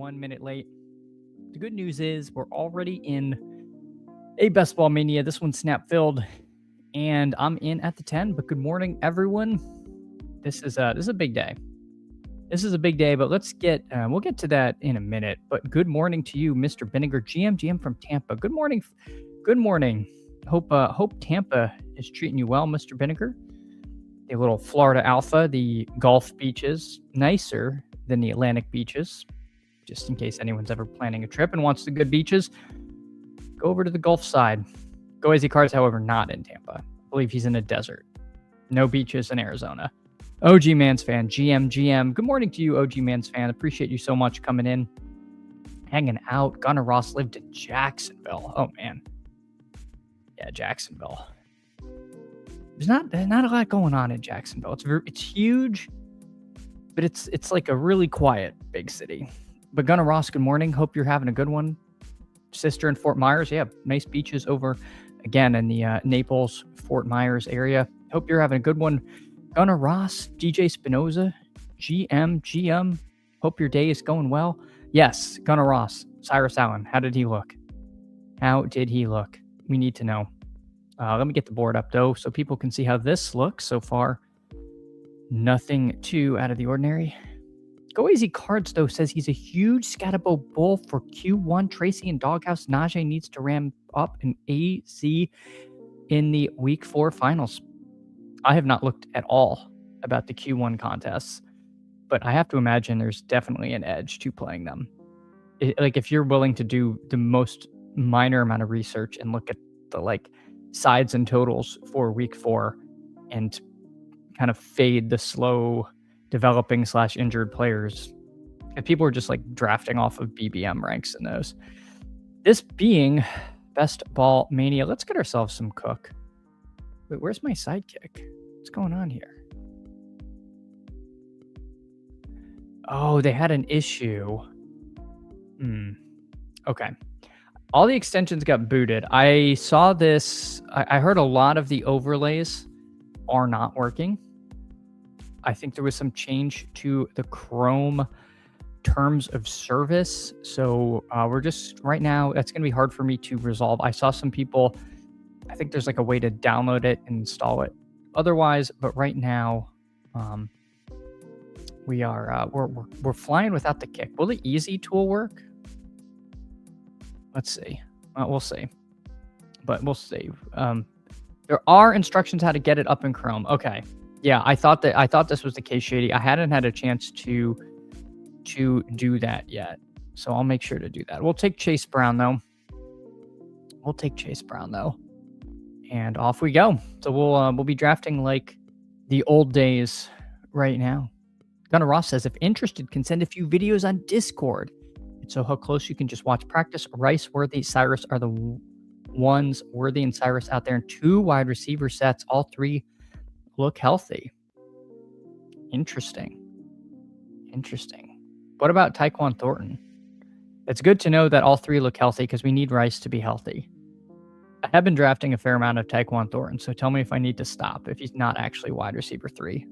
1 minute late. The good news is we're already in a best ball mania. This one's snap filled, and I'm in at the 10. But good morning, everyone. This is a big day. This is a big day, but let's get we'll get to that in a minute. But good morning to you, Mr. Binninger, GM from Tampa. Good morning. Good morning. Hope Tampa is treating you well, Mr. Binninger. The little Florida Alpha, the Gulf beaches, nicer than the Atlantic beaches. Just in case anyone's ever planning a trip and wants the good beaches, go over to the Gulf side. Go Easy Cards, however, not in Tampa. I believe he's in a desert. No beaches in Arizona. OG Mans fan, GM. Good morning to you, OG Mans fan. Appreciate you so much coming in, hanging out. Gunnar Ross lived in Jacksonville. Oh, man. Yeah, Jacksonville. There's not a lot going on in Jacksonville. It's huge, but it's like a really quiet big city. But Gunnar Ross, good morning. Hope you're having a good one. Sister in Fort Myers. Yeah, nice beaches over, again, in the Naples, Fort Myers area. Hope you're having a good one. Gunnar Ross, DJ Spinoza, GM. Hope your day is going well. Yes, Gunnar Ross, Cyrus Allen. How did he look? We need to know. Let me get the board up, though, so people can see how this looks so far. Nothing too out of the ordinary. Go Easy Cards, though, says he's a huge Scatabo bull for Q1. Tracy and Doghouse. Najee needs to ramp up an AZ in the Week 4 finals. I have not looked at all about the Q1 contests, but I have to imagine there's definitely an edge to playing them. Like, if you're willing to do the most minor amount of research and look at the, sides and totals for Week 4 and kind of fade the slow developing / injured players, if people are just drafting off of BBM ranks in those. This being Best Ball Mania, let's get ourselves some Cook. Wait, where's my sidekick? What's going on here? Oh, they had an issue. Okay. All the extensions got booted. I saw this. I heard a lot of the overlays are not working. I think there was some change to the Chrome terms of service. So we're just, right now, that's going to be hard for me to resolve. I saw some people, I think there's a way to download it and install it otherwise. But right now, we're flying without the kick. Will the easy tool work? Let's see. We'll see. But we'll see. There are instructions how to get it up in Chrome. Okay. Yeah, I thought this was the case, Shady. I hadn't had a chance to do that yet. So I'll make sure to do that. We'll take Chase Brown, though. And off we go. So we'll be drafting like the old days right now. Gunnar Ross says, if interested, can send a few videos on Discord. So how close you can just watch practice. Rice, Worthy, Cyrus are the ones. Worthy and Cyrus out there in 2 wide receiver sets. All 3 look healthy. Interesting. What about Tyquan Thornton? It's good to know that all 3 look healthy because we need Rice to be healthy. I have been drafting a fair amount of Tyquan Thornton, so tell me if I need to stop if he's not actually wide receiver 3.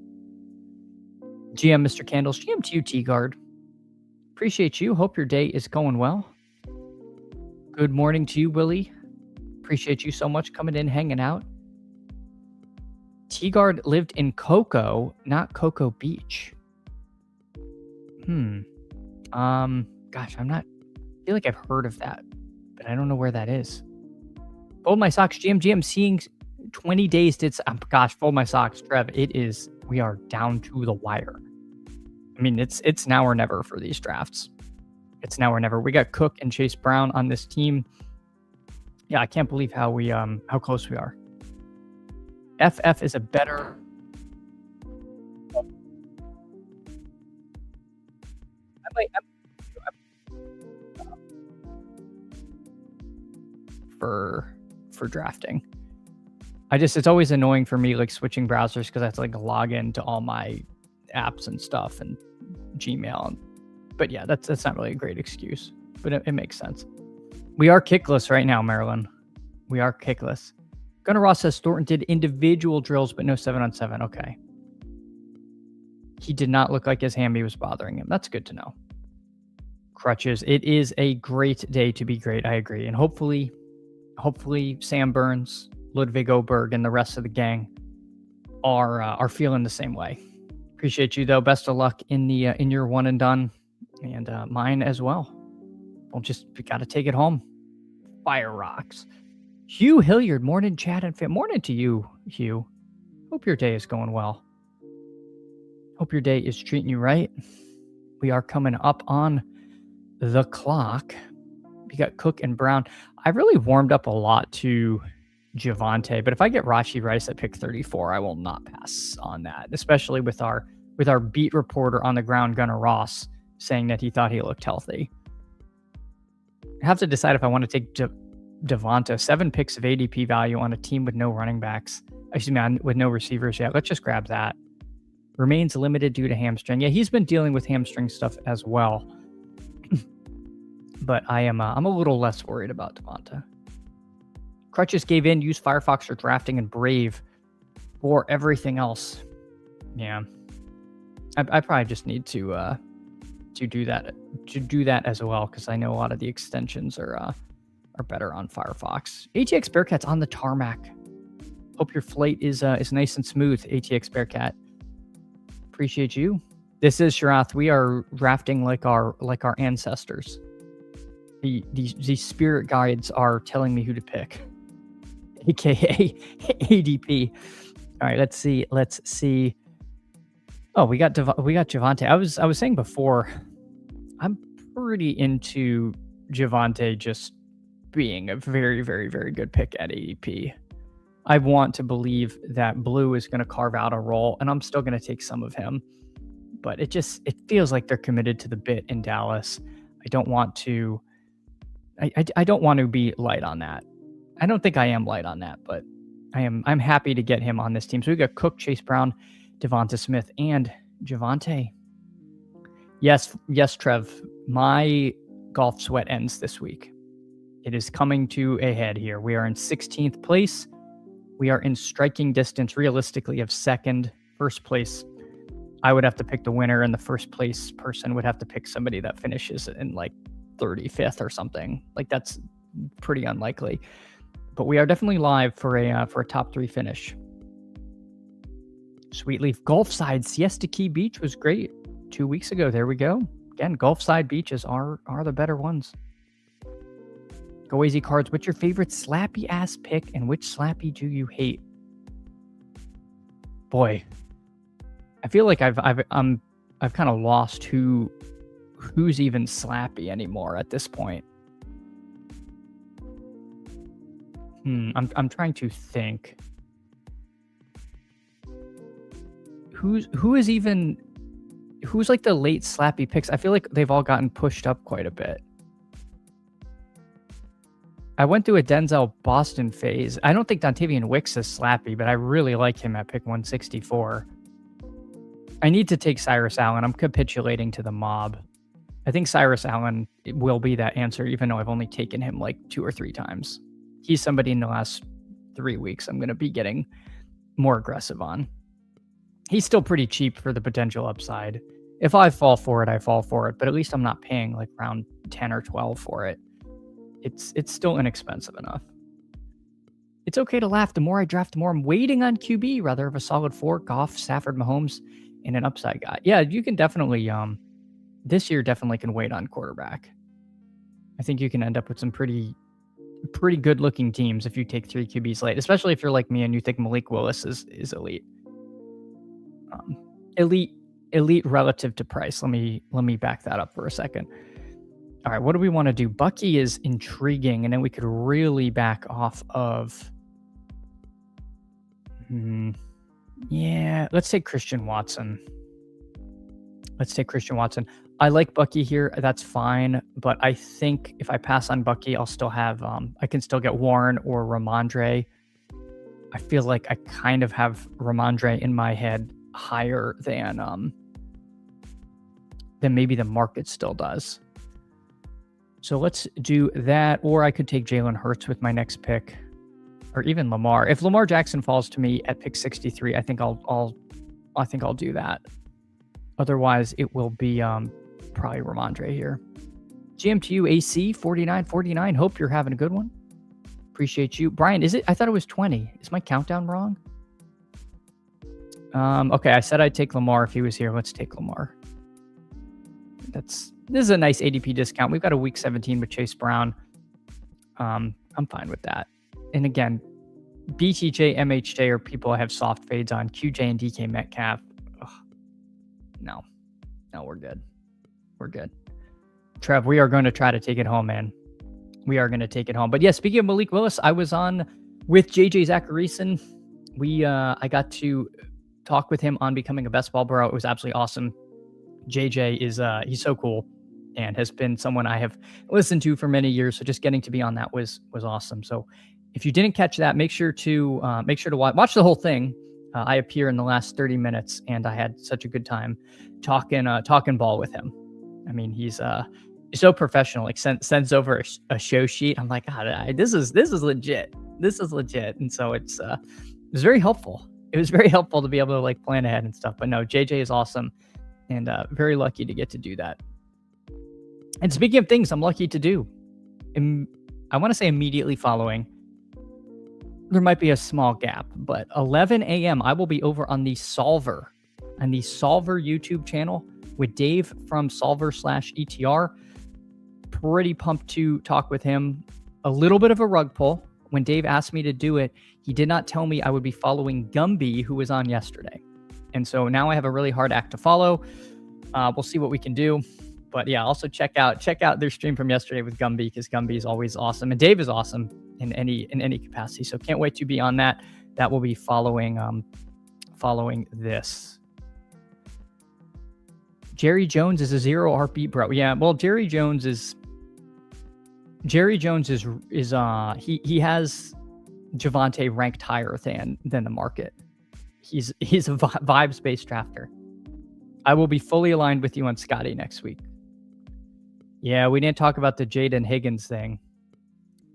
GM Mr. Candles, GM to you, T-Guard. Appreciate you. Hope your day is going well. Good morning to you, Willie. Appreciate you so much coming in, hanging out. T-Guard lived in Cocoa, not Cocoa Beach. Gosh, I feel like I've heard of that, but I don't know where that is. Fold my socks, GM, seeing 20 days did. Gosh, fold my socks, Trev. We are down to the wire. I mean, it's now or never for these drafts. It's now or never. We got Cook and Chase Brown on this team. Yeah, I can't believe how close we are. FF is a better. For drafting. It's always annoying for me switching browsers because I have to log into all my apps and stuff and Gmail. But yeah, that's not really a great excuse, but it makes sense. We are kickless right now, Maryland. We are kickless. Gunnar Ross says Thornton did individual drills, but no 7-on-7. Okay. He did not look like his hammy was bothering him. That's good to know. Crutches. It is a great day to be great. I agree. And hopefully Sam Burns, Ludwig Oberg, and the rest of the gang are feeling the same way. Appreciate you though. Best of luck in your one and done, and mine as well. We got to take it home. Fire rocks. Hugh Hilliard, morning chat and fan. Morning to you, Hugh. Hope your day is going well. Hope your day is treating you right. We are coming up on the clock. We got Cook and Brown. I really warmed up a lot to Javonte, but if I get Rashi Rice at pick 34, I will not pass on that, especially with our beat reporter on the ground, Gunnar Ross, saying that he thought he looked healthy. I have to decide if I want to take Devonta. 7 picks of ADP value on a team with no running backs. Excuse me, with no receivers yet. Let's just grab that. Remains limited due to hamstring. Yeah, he's been dealing with hamstring stuff as well. But I'm a little less worried about Devonta. Crutches gave in, used Firefox for drafting, and Brave for everything else. Yeah, I probably just need to do that as well, because I know a lot of the extensions are better on Firefox. ATX Bearcat's on the tarmac. Hope your flight is nice and smooth, ATX Bearcat. Appreciate you. This is Sharath. We are rafting like our ancestors. The spirit guides are telling me who to pick, aka ADP. All right, let's see. Oh, we got Javonte. I was saying before, I'm pretty into Javonte just being a very, very, very good pick at ADP. I want to believe that Blue is going to carve out a role, and I'm still going to take some of him. But it feels like they're committed to the bit in Dallas. I don't want to be light on that. I don't think I am light on that, but I'm happy to get him on this team. So we got Cook, Chase Brown, Devonta Smith, and Javonte. Yes, Trev. My golf sweat ends this week. It is coming to a head here. We are in 16th place. We are in striking distance, realistically, of second. First place, I would have to pick the winner, and the first place person would have to pick somebody that finishes in like 35th or something. Like, that's pretty unlikely. But we are definitely live for a top 3 finish. Sweetleaf Gulfside Siesta Key Beach was great 2 weeks ago. There we go. Again, Gulfside beaches are the better ones. Go Easy Cards. What's your favorite slappy ass pick, and which slappy do you hate? Boy, I feel like I've kind of lost who's even slappy anymore at this point. I'm trying to think. Who's like the late slappy picks? I feel like they've all gotten pushed up quite a bit. I went through a Denzel Boston phase. I don't think Dontavian Wicks is slappy, but I really like him at pick 164. I need to take Cyrus Allen. I'm capitulating to the mob. I think Cyrus Allen will be that answer, even though I've only taken him like 2 or 3 times. He's somebody in the last 3 weeks I'm going to be getting more aggressive on. He's still pretty cheap for the potential upside. If I fall for it, I fall for it, but at least I'm not paying like around 10 or 12 for it. It's still inexpensive enough. It's okay to laugh. The more I draft, the more I'm waiting on QB, rather of a solid 4, Goff, Stafford, Mahomes, and an upside guy. Yeah, you can definitely, this year definitely can wait on quarterback. I think you can end up with some pretty good looking teams if you take 3 QBs late, especially if you're like me and you think Malik Willis is elite. Elite relative to price. Let me back that up for a second. All right, what do we want to do? Bucky is intriguing, and then we could really back off of... Yeah, let's take Christian Watson. I like Bucky here. That's fine, but I think if I pass on Bucky, I'll still have... I can still get Warren or Ramondre. I feel like I kind of have Ramondre in my head higher than maybe the market still does. So let's do that, or I could take Jalen Hurts with my next pick, or even Lamar. If Lamar Jackson falls to me at pick 63, I think I'll do that. Otherwise, it will be probably Ramondre here. GMTU AC 4949. Hope you're having a good one. Appreciate you. Brian, is it? I thought it was 20. Is my countdown wrong? Okay, I said I'd take Lamar if he was here. Let's take Lamar. This is a nice ADP discount. We've got a week 17 with Chase Brown. I'm fine with that. And again, BTJ, MHJ are people I have soft fades on. QJ and DK Metcalf. Ugh. No, we're good. We're good. Trev, we are going to try to take it home, man. We are going to take it home. But yeah, speaking of Malik Willis, I was on with JJ Zacharyson. I got to talk with him on becoming a best ball bro. It was absolutely awesome. JJ is he's so cool and has been someone I have listened to for many years. So just getting to be on that was awesome. So if you didn't catch that, make sure to watch the whole thing. I appear in the last 30 minutes, and I had such a good time talking ball with him. I mean, he's so professional. Like sends over a show sheet. I'm like, God, this is legit. This is legit. And so it was very helpful. It was very helpful to be able to like plan ahead and stuff. But no, JJ is awesome, and very lucky to get to do that. And speaking of things I'm lucky to do, I want to say immediately following. There might be a small gap, but 11 a.m. I will be over on the Solver YouTube channel with Dave from Solver/ETR. Pretty pumped to talk with him. A little bit of a rug pull. When Dave asked me to do it, he did not tell me I would be following Gumby, who was on yesterday. And so now I have a really hard act to follow. We'll see what we can do. But yeah, also check out their stream from yesterday with Gumby, because Gumby is always awesome. And Dave is awesome in any capacity. So can't wait to be on that. That will be following this. Jerry Jones is a 0 RB bro. Yeah, well, Jerry Jones is he has Javonte ranked higher than the market. He's a vibes-based drafter. I will be fully aligned with you on Scotty next week. Yeah, we didn't talk about the Jaden Higgins thing.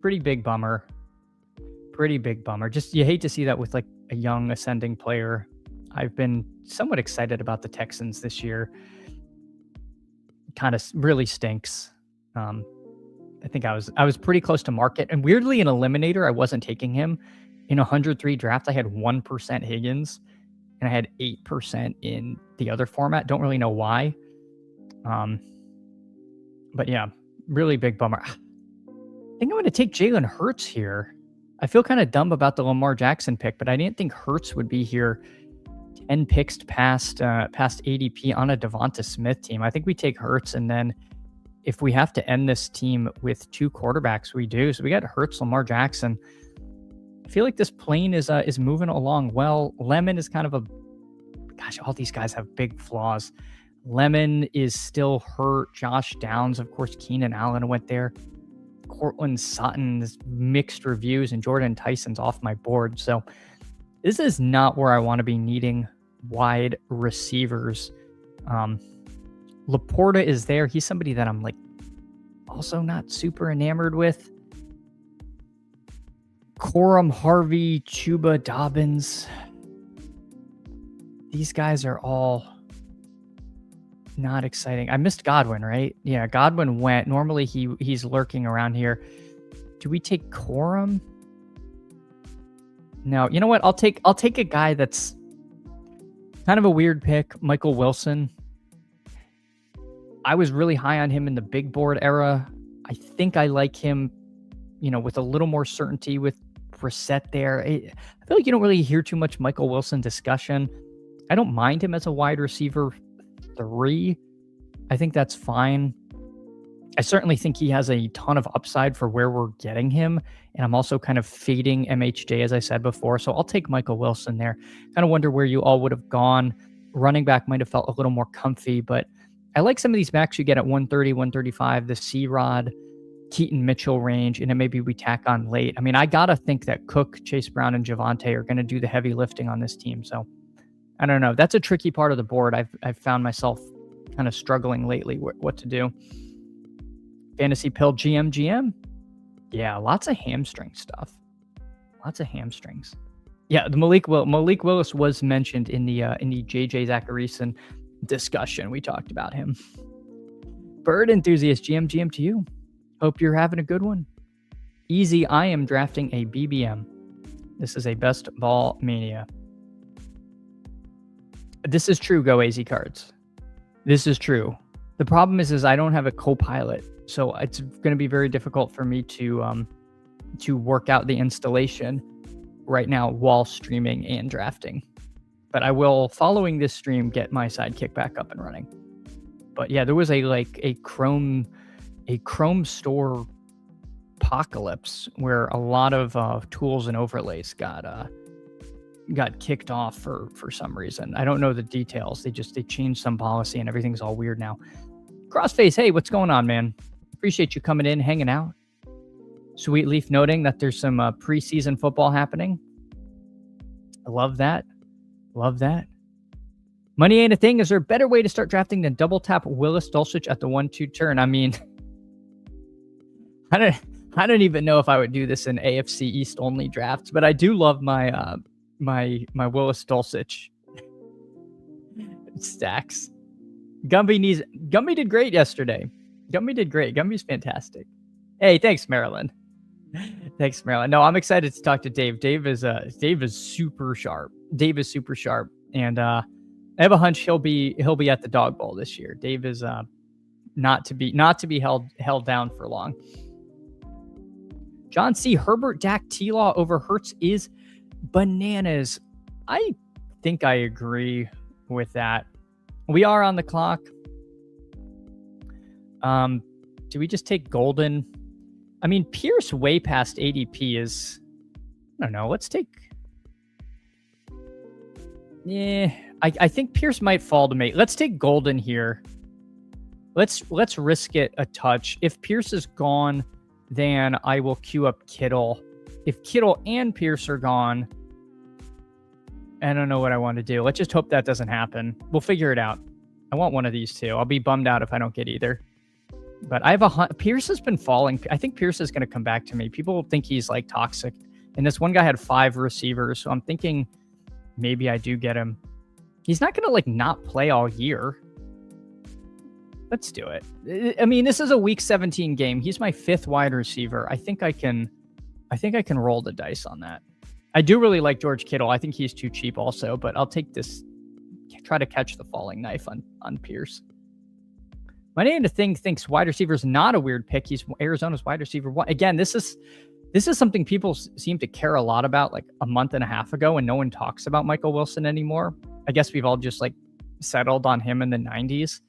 Pretty big bummer. Just you hate to see that with like a young ascending player. I've been somewhat excited about the Texans this year. Kind of really stinks. I think I was pretty close to market, and weirdly in Eliminator I wasn't taking him. In 103 draft I had 1% Higgins, and I had 8% in the other format. Don't really know why. But yeah, really big bummer. I think I'm going to take Jalen Hurts here. I feel kind of dumb about the Lamar Jackson pick, but I didn't think Hurts would be here 10 picks past ADP on a Devonta Smith team. I think we take Hurts, and then if we have to end this team with 2 quarterbacks, we do. So we got Hurts, Lamar Jackson. I feel like this plane is moving along well. Lemon is kind of all these guys have big flaws. Lemon is still hurt. Josh Downs, of course, Keenan Allen went there. Cortland Sutton's mixed reviews, and Jordan Tyson's off my board. So this is not where I want to be needing wide receivers. Laporta is there. He's somebody that I'm like also not super enamored with. Corum, Harvey, Chuba, Dobbins. These guys are all not exciting. I missed Godwin, right? Yeah, Godwin went. Normally he's lurking around here. Do we take Corum? No, you know what? I'll take a guy that's kind of a weird pick, Michael Wilson. I was really high on him in the big board era. I think I like him, with a little more certainty with Brissett there. I feel like you don't really hear too much Michael Wilson discussion. I don't mind him as a wide receiver 3. I think that's fine. I certainly think he has a ton of upside for where we're getting him. And I'm also kind of fading MHJ, as I said before. So I'll take Michael Wilson there. Kind of wonder where you all would have gone. Running back might have felt a little more comfy, but I like some of these backs you get at 130, 135, the C-Rod, Keaton Mitchell range, and then maybe we tack on late. I mean, I got to think that Cook, Chase Brown, and Javonte are going to do the heavy lifting on this team. So I don't know. That's a tricky part of the board. I've found myself kind of struggling lately what to do. Fantasy Pill GM. Yeah, lots of hamstring stuff. Lots of hamstrings. Yeah, the Malik Willis was mentioned in the JJ Zacharyson discussion. We talked about him. Bird enthusiast, GM to you. Hope you're having a good one. Easy, I am drafting a BBM. This is a best ball mania. This is true, Go AZ Cards. This is true. The problem is I don't have a co-pilot, so it's going to be very difficult for me to work out the installation right now while streaming and drafting. But I will, following this stream, get my sidekick back up and running. But yeah, there was a Chrome store apocalypse where a lot of tools and overlays got kicked off for some reason. I don't know the details. They changed some policy and everything's all weird now. Crossface, hey, what's going on, man? Appreciate you coming in, hanging out. Sweet Leaf noting that there's some preseason football happening. I love that. Love that. Money ain't a thing. Is there a better way to start drafting than double tap Willis Dulcich at the 1-2 turn? I mean, I don't even know if I would do this in AFC East only drafts, but I do love my my Willis Dulcich stacks. Gumby did great yesterday. Gumby did great. Gumby's fantastic. Hey, thanks, Marilyn. Thanks, Marilyn. No, I'm excited to talk to Dave. Dave is super sharp. Dave is super sharp, and I have a hunch he'll be at the Dog Bowl this year. Dave is not to be held down for long. John C. Herbert, Dak, T-Law over Hurts is bananas. I think I agree with that. We are on the clock. Do we just take Golden? I mean, Pierce way past ADP is, I don't know. Let's take. Yeah, I think Pierce might fall to me. Let's take Golden here. Let's risk it a touch. If Pierce is gone, then I will queue up Kittle. If Kittle and Pierce are gone, I don't know what I want to do. Let's just hope that doesn't happen. We'll figure it out. I want one of these two. I'll be bummed out if I don't get either. But I have Pierce has been falling. I think Pierce is going to come back to me. People think he's like toxic. And this one guy had 5 receivers. So I'm thinking maybe I do get him. He's not going to like not play all year. Let's do it. I mean, this is a week 17 game. He's my 5th wide receiver. I think I can roll the dice on that. I do really like George Kittle. I think he's too cheap also, but I'll take this. Try to catch the falling knife on Pierce. My name to thing thinks wide receiver is not a weird pick. He's Arizona's wide receiver. Again, this is something people seem to care a lot about like a month and a half ago, and no one talks about Michael Wilson anymore. I guess we've all just like settled on him in the 90s.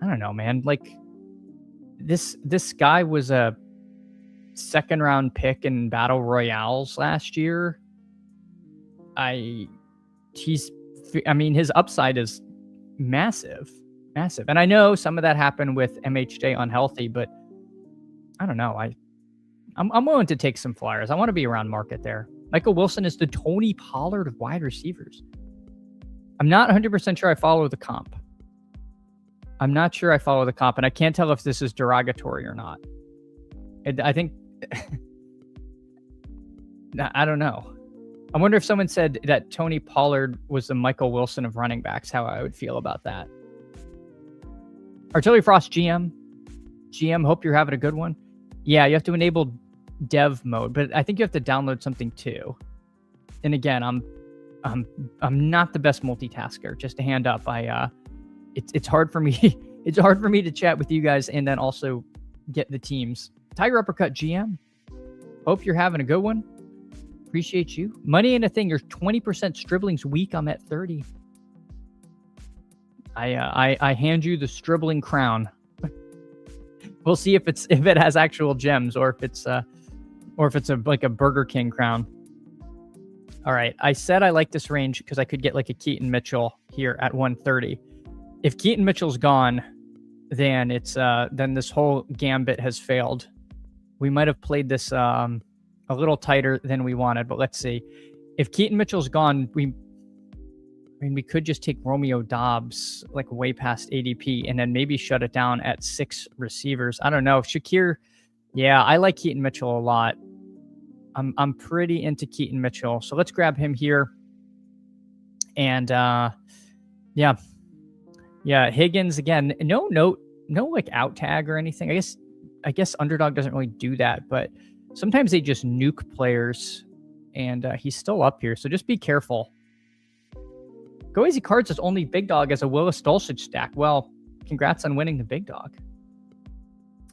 I don't know, man. Like this guy was a 2nd round pick in battle royales last year. His upside is massive. And I know some of that happened with MHJ unhealthy, but I don't know. I'm willing to take some flyers. I want to be around market there. Michael Wilson is the Tony Pollard of wide receivers. I'm not 100% sure I follow the comp. I'm not sure I follow the comp, and I can't tell if this is derogatory or not. I think... I don't know. I wonder if someone said that Tony Pollard was the Michael Wilson of running backs, how I would feel about that. Artillery Frost GM, hope you're having a good one. Yeah, you have to enable dev mode, but I think you have to download something too. And again, I'm not the best multitasker. Just a hand up, it's hard for me. It's hard for me to chat with you guys and then also get the teams. Tiger Uppercut GM, hope you're having a good one. Appreciate you. Money ain't a thing. You're 20% Stribling's weak. I'm at 30. I hand you the Stribling crown. We'll see if it has actual gems or if it's like a Burger King crown. All right. I said I like this range because I could get like a Keaton Mitchell here at 130. If Keaton Mitchell's gone, then then this whole gambit has failed. We might have played this a little tighter than we wanted, but let's see. If Keaton Mitchell's gone, we could just take Romeo Dobbs like way past ADP and then maybe shut it down at 6 receivers. I don't know. Shakir, yeah, I like Keaton Mitchell a lot. I'm pretty into Keaton Mitchell. So let's grab him here. And yeah, Higgins again. No note no like out tag or anything. I guess Underdog doesn't really do that, but sometimes they just nuke players, and he's still up here, so just be careful. Go Easy Cards is only Big Dog as a Willis Dulcich stack. Well, congrats on winning the Big Dog.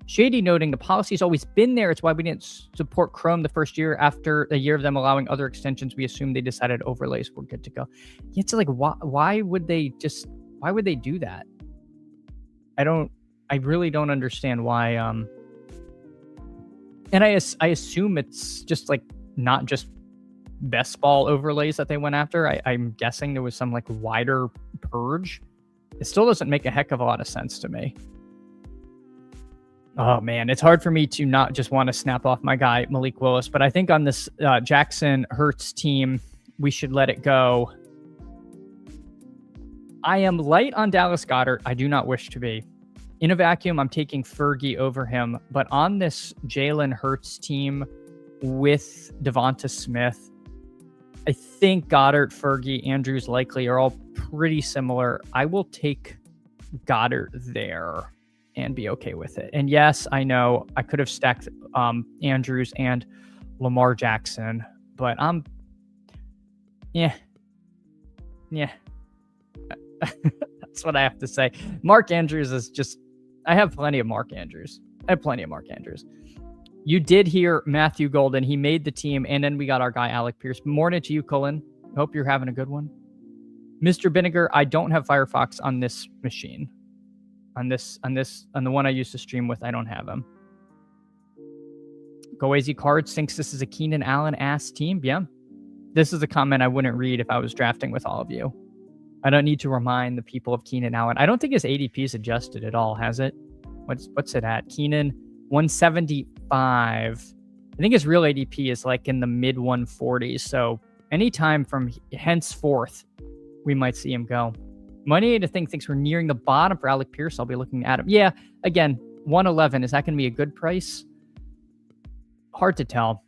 Shady noting the policy's always been there. It's why we didn't support Chrome the first year. After a year of them allowing other extensions, we assumed they decided overlays were good to go. It's like, why would they do that? I really don't understand why. And I assume it's just like not just best ball overlays that they went after. I'm guessing there was some like wider purge. It still doesn't make a heck of a lot of sense to me. Oh man, it's hard for me to not just want to snap off my guy Malik Willis, but I think on this Jackson Hurts team, we should let it go. I am light on Dallas Goedert. I do not wish to be. In a vacuum, I'm taking Fergie over him, but on this Jalen Hurts team with Devonta Smith, I think Goddard, Fergie, Andrews likely are all pretty similar. I will take Goddard there and be okay with it. And yes, I know I could have stacked Andrews and Lamar Jackson, but yeah. That's what I have to say. Mark Andrews is just, I have plenty of Mark Andrews. You did hear Matthew Golden. He made the team, and then we got our guy Alec Pierce. Morning to you, Cullen. Hope you're having a good one. Mr. Vinegar, I don't have Firefox on this machine. On the one I used to stream with, I don't have him. Go Easy Cards thinks this is a Keenan Allen ass team. Yeah. This is a comment I wouldn't read if I was drafting with all of you. I don't need to remind the people of Keenan Allen. I don't think his ADP is adjusted at all, has it? What's it at? Keenan 175. I think his real ADP is like in the mid 140s. So anytime from henceforth, we might see him go. Money to thinks we're nearing the bottom for Alec Pierce. I'll be looking at him. Yeah, again, 111. Is that going to be a good price? Hard to tell.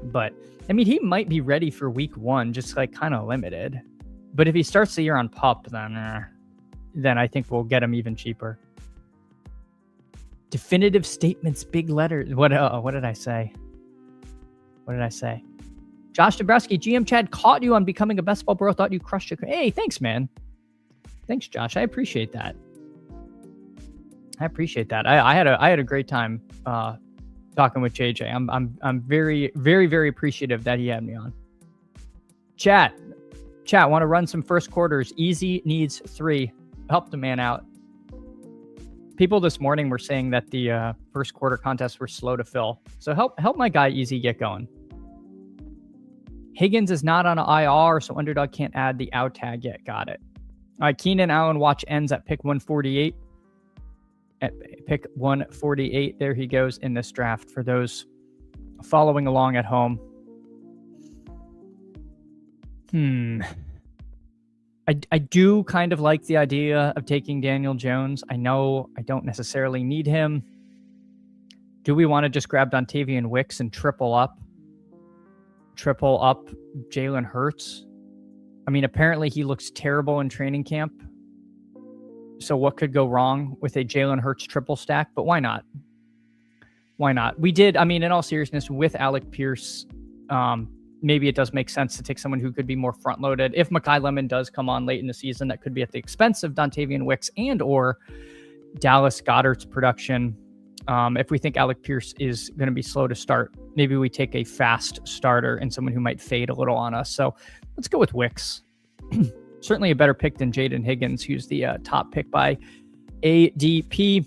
But, I mean, he might be ready for week one, just like kind of limited. But if he starts the year on PUP, then I think we'll get him even cheaper. Definitive statements, big letters. What did I say? Josh Dabrowski, GM Chad caught you on becoming a best ball bro. Thought you crushed it. Hey, thanks, man. Thanks, Josh. I appreciate that. I had a great time talking with JJ. I'm very, very, very appreciative that he had me on. Chat, want to run some first quarters. Easy needs 3. Help the man out. People this morning were saying that the first quarter contests were slow to fill. So help my guy Easy get going. Higgins is not on an IR, so Underdog can't add the out tag yet. Got it. All right, Keenan Allen watch ends at pick 148. At pick 148, there he goes in this draft for those following along at home. I do kind of like the idea of taking Daniel Jones. I know I don't necessarily need him. Do we want to just grab Dontavian Wicks and triple up Jalen Hurts? I mean, apparently he looks terrible in training camp. So what could go wrong with a Jalen Hurts triple stack? But why not? We did, I mean, in all seriousness, with Alec Pierce, maybe it does make sense to take someone who could be more front-loaded. If Mekhi Lemon does come on late in the season, that could be at the expense of Dontavian Wicks and or Dallas Goedert's production. If we think Alec Pierce is going to be slow to start, maybe we take a fast starter and someone who might fade a little on us. So let's go with Wicks. Certainly a better pick than Jaden Higgins, who's the top pick by ADP.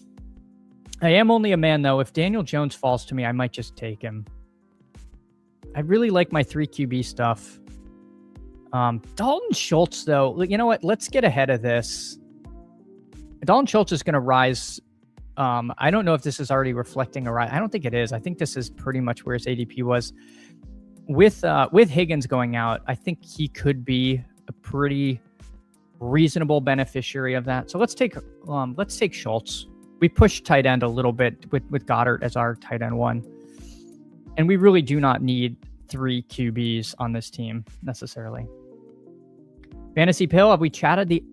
I am only a man, though. If Daniel Jones falls to me, I might just take him. I really like my 3 QB stuff. Dalton Schultz, though, you know what? Let's get ahead of this. Dalton Schultz is going to rise. I don't know if this is already reflecting a rise. I don't think it is. I think this is pretty much where his ADP was. With Higgins going out, I think he could be a pretty reasonable beneficiary of that. So let's take Schultz. We pushed tight end a little bit with Goddard as our tight end 1. And we really do not need 3 QBs on this team necessarily. Fantasy Pill, have we chatted the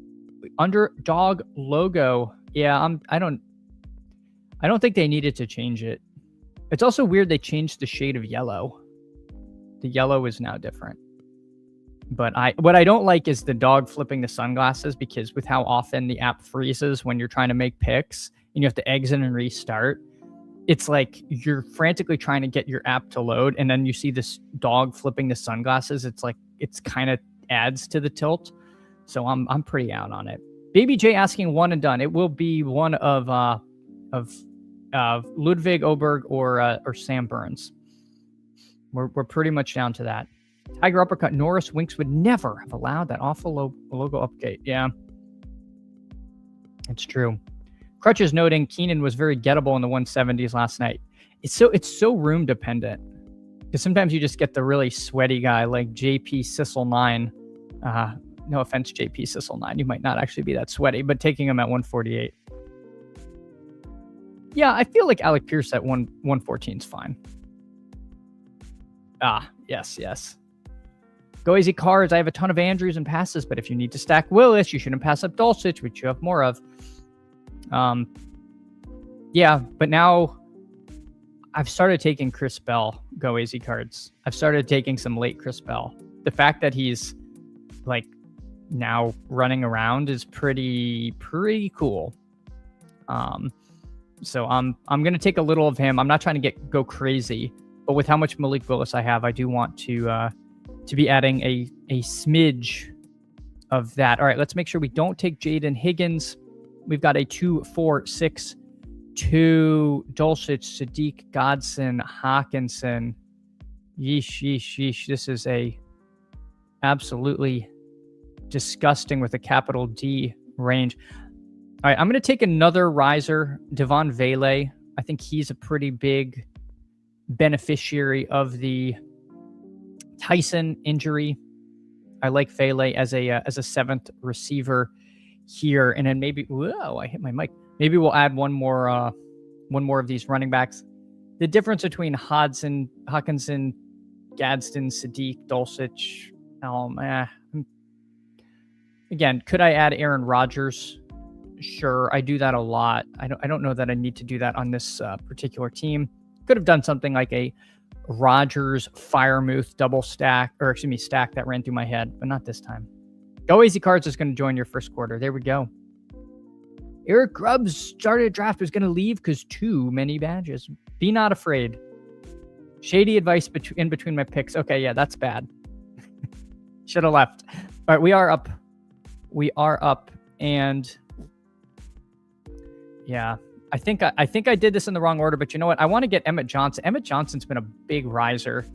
Underdog logo Yeah, I don't think they needed to change it. It's also weird they changed the shade of yellow. The yellow is now different. But what I don't like is the dog flipping the sunglasses, because with how often the app freezes when you're trying to make picks and you have to exit and restart, it's like you're frantically trying to get your app to load, and then you see this dog flipping the sunglasses. It's like it's kind of adds to the tilt. So I'm pretty out on it. Baby J asking one and done. It will be one of Ludwig Oberg or Sam Burns. We're pretty much down to that. Tiger uppercut. Norris Winks would never have allowed that awful logo update. Yeah, it's true. Crutches noting Keenan was very gettable in the 170s last night. It's so room dependent, because sometimes you just get the really sweaty guy like JP Sissel 9. No offense, JP Sissel 9. You might not actually be that sweaty, but taking him at 148. Yeah, I feel like Alec Pierce at 114 is fine. Yes. Go easy cards. I have a ton of Andrews and passes, but if you need to stack Willis, you shouldn't pass up Dulcich, which you have more of. Yeah, but now I've started taking Chris Bell go easy cards. I've started taking some late Chris Bell. The fact that he's like now running around is pretty cool. So I'm gonna take a little of him. I'm not trying to go crazy, but with how much Malik Willis I have, I do want to be adding a smidge of that. All right, let's make sure we don't take Jaden Higgins. We've got a 2-4-6-2 Dulcich, Sadiq, Godson, Hawkinson. Yeesh. This is a absolutely disgusting with a capital D range. All right, I'm going to take another riser, Devon Vele. I think he's a pretty big beneficiary of the Tyson injury. I like Vele as a seventh receiver here, and then maybe I hit my mic. Maybe we'll add one more of these running backs. The difference between Hawkinson, Gadsden, Sadiq, Dulcich. Again, could I add Aaron Rodgers? Sure, I do that a lot. I don't know that I need to do that on this particular team. Could have done something like a Rodgers Firemouth double stack, stack that ran through my head, but not this time. Go Easy Cards is going to join your first quarter. There we go. Eric Grubbs started a draft, was going to leave because too many badges. Be not afraid. Shady advice in between my picks. Okay, yeah, that's bad. Should have left. All right, we are up. And yeah, I think I did this in the wrong order, but you know what? I want to get Emmett Johnson. Emmett Johnson's been a big riser.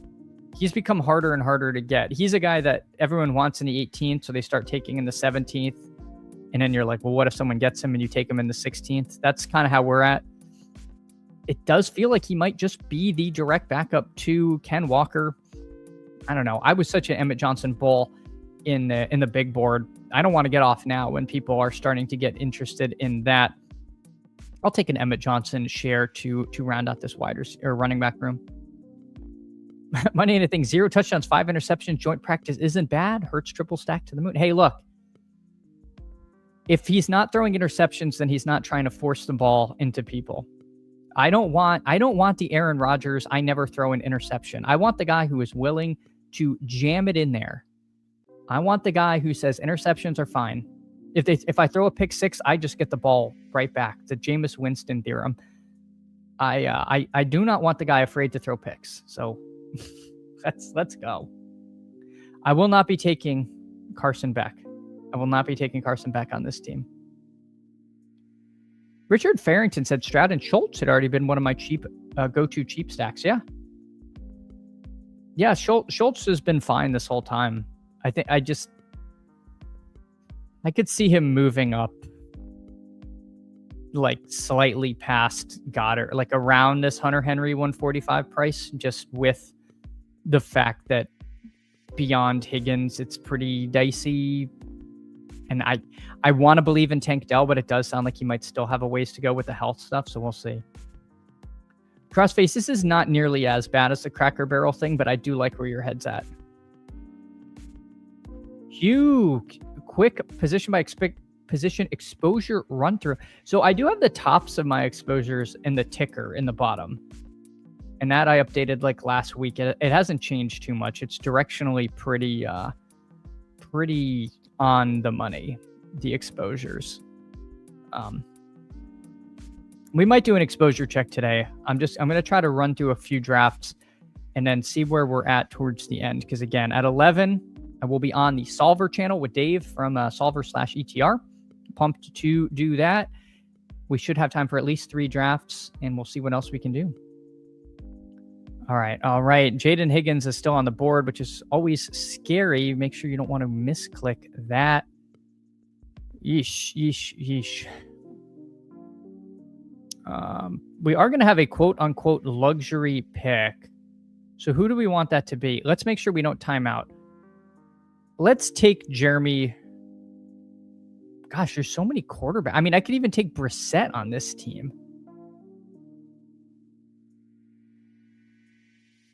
He's become harder and harder to get. He's a guy that everyone wants in the 18th, so they start taking in the 17th. And then you're like, well, what if someone gets him and you take him in the 16th? That's kind of how we're at. It does feel like he might just be the direct backup to Ken Walker. I don't know. I was such an Emmett Johnson bull in the big board. I don't want to get off now when people are starting to get interested in that. I'll take an Emmett Johnson share to round out this running back room. Money anything, 0 touchdowns, 5 interceptions, joint practice isn't bad. Hurts triple stack to the moon. Hey, look. If he's not throwing interceptions, then he's not trying to force the ball into people. I don't want the Aaron Rodgers, I never throw an interception. I want the guy who is willing to jam it in there. I want the guy who says interceptions are fine. If I throw a pick six, I just get the ball right back. The Jameis Winston theorem. I do not want the guy afraid to throw picks. So let's go. I will not be taking Carson Beck. I will not be taking Carson Beck on this team. Richard Farrington said Stroud and Schultz had already been one of my go-to cheap stacks. Yeah, Schultz has been fine this whole time. I could see him moving up like slightly past Goddard, like around this Hunter Henry 145 price, just with the fact that beyond Higgins, it's pretty dicey. And I want to believe in Tank Dell, but it does sound like he might still have a ways to go with the health stuff, so we'll see. Crossface, this is not nearly as bad as the Cracker Barrel thing, but I do like where your head's at. Hugh, quick position by position exposure run through. So I do have the tops of my exposures in the ticker in the bottom. And that I updated like last week. It hasn't changed too much. It's directionally pretty on the money, the exposures. We might do an exposure check today. I'm going to try to run through a few drafts and then see where we're at towards the end. Because again, at 11, I will be on the Solver channel with Dave from Solver/ETR. Pumped to do that. We should have time for at least 3 drafts, and we'll see what else we can do. All right. Jaden Higgins is still on the board, which is always scary. Make sure you don't want to misclick that. Yeesh. We are going to have a quote-unquote luxury pick. So who do we want that to be? Let's make sure we don't time out. Let's take Jeremy. Gosh, there's so many quarterbacks. I mean, I could even take Brissett on this team.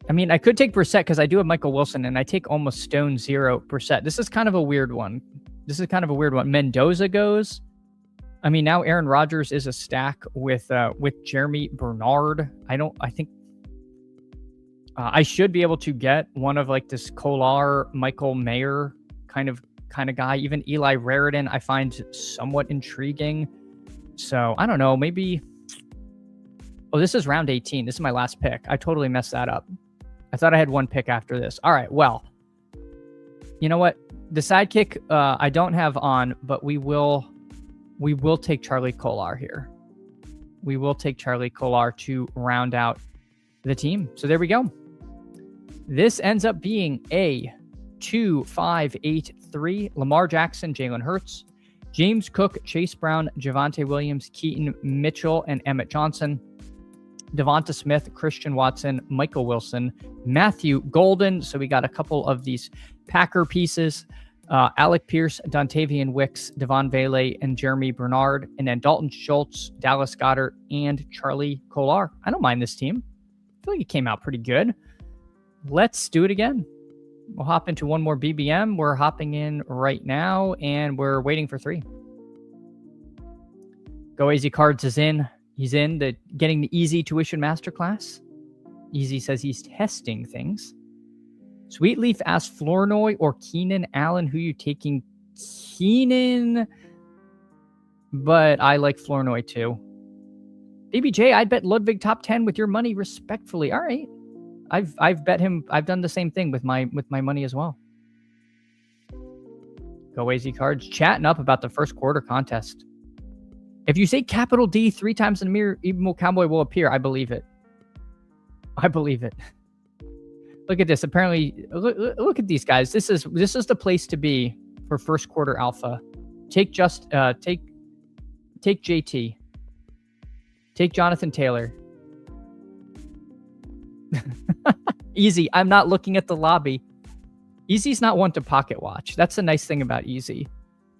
I mean, I could take Brissett because I do have Michael Wilson, and I take almost stone 0 Brissett. This is kind of a weird one. Mendoza goes. I mean, now Aaron Rodgers is a stack with Jeremy Bernard. I think I should be able to get one of like this Kolar, Michael Mayer kind of guy. Even Eli Raritan I find somewhat intriguing. So I don't know, maybe. Oh, this is round 18. This is my last pick. I totally messed that up. I thought I had one pick after this. All right, well, you know what? The sidekick I don't have on, but we will take Charlie Kolar here. We will take Charlie Kolar to round out the team. So there we go. This ends up being a 2-5-8-3. Lamar Jackson, Jalen Hurts, James Cook, Chase Brown, Javonte Williams, Keaton Mitchell, and Emmett Johnson. Devonta Smith, Christian Watson, Michael Wilson, Matthew Golden. So we got a couple of these Packer pieces. Alec Pierce, Dontavian Wicks, Devon Vele, and Jeremy Bernard. And then Dalton Schultz, Dallas Goedert, and Charlie Kolar. I don't mind this team. I feel like it came out pretty good. Let's do it again. We'll hop into one more BBM. We're hopping in right now, and we're waiting for 3. Go Easy Cards is in. He's in getting the Easy Tuition Masterclass. Easy says he's testing things. Sweetleaf asks Flournoy or Keenan Allen. Who you taking? Keenan. But I like Flournoy too. BBJ, I'd bet Ludwig top 10 with your money respectfully. All right. I've bet him. I've done the same thing with my money as well. Go Easy Cards chatting up about the first quarter contest. If you say capital D 3 times in the mirror, Emo Cowboy will appear. I believe it. I believe it. Look at this. Apparently, look at these guys. This is the place to be for first quarter alpha. Take JT. Take Jonathan Taylor. Easy. I'm not looking at the lobby. Easy's not one to pocket watch. That's the nice thing about Easy.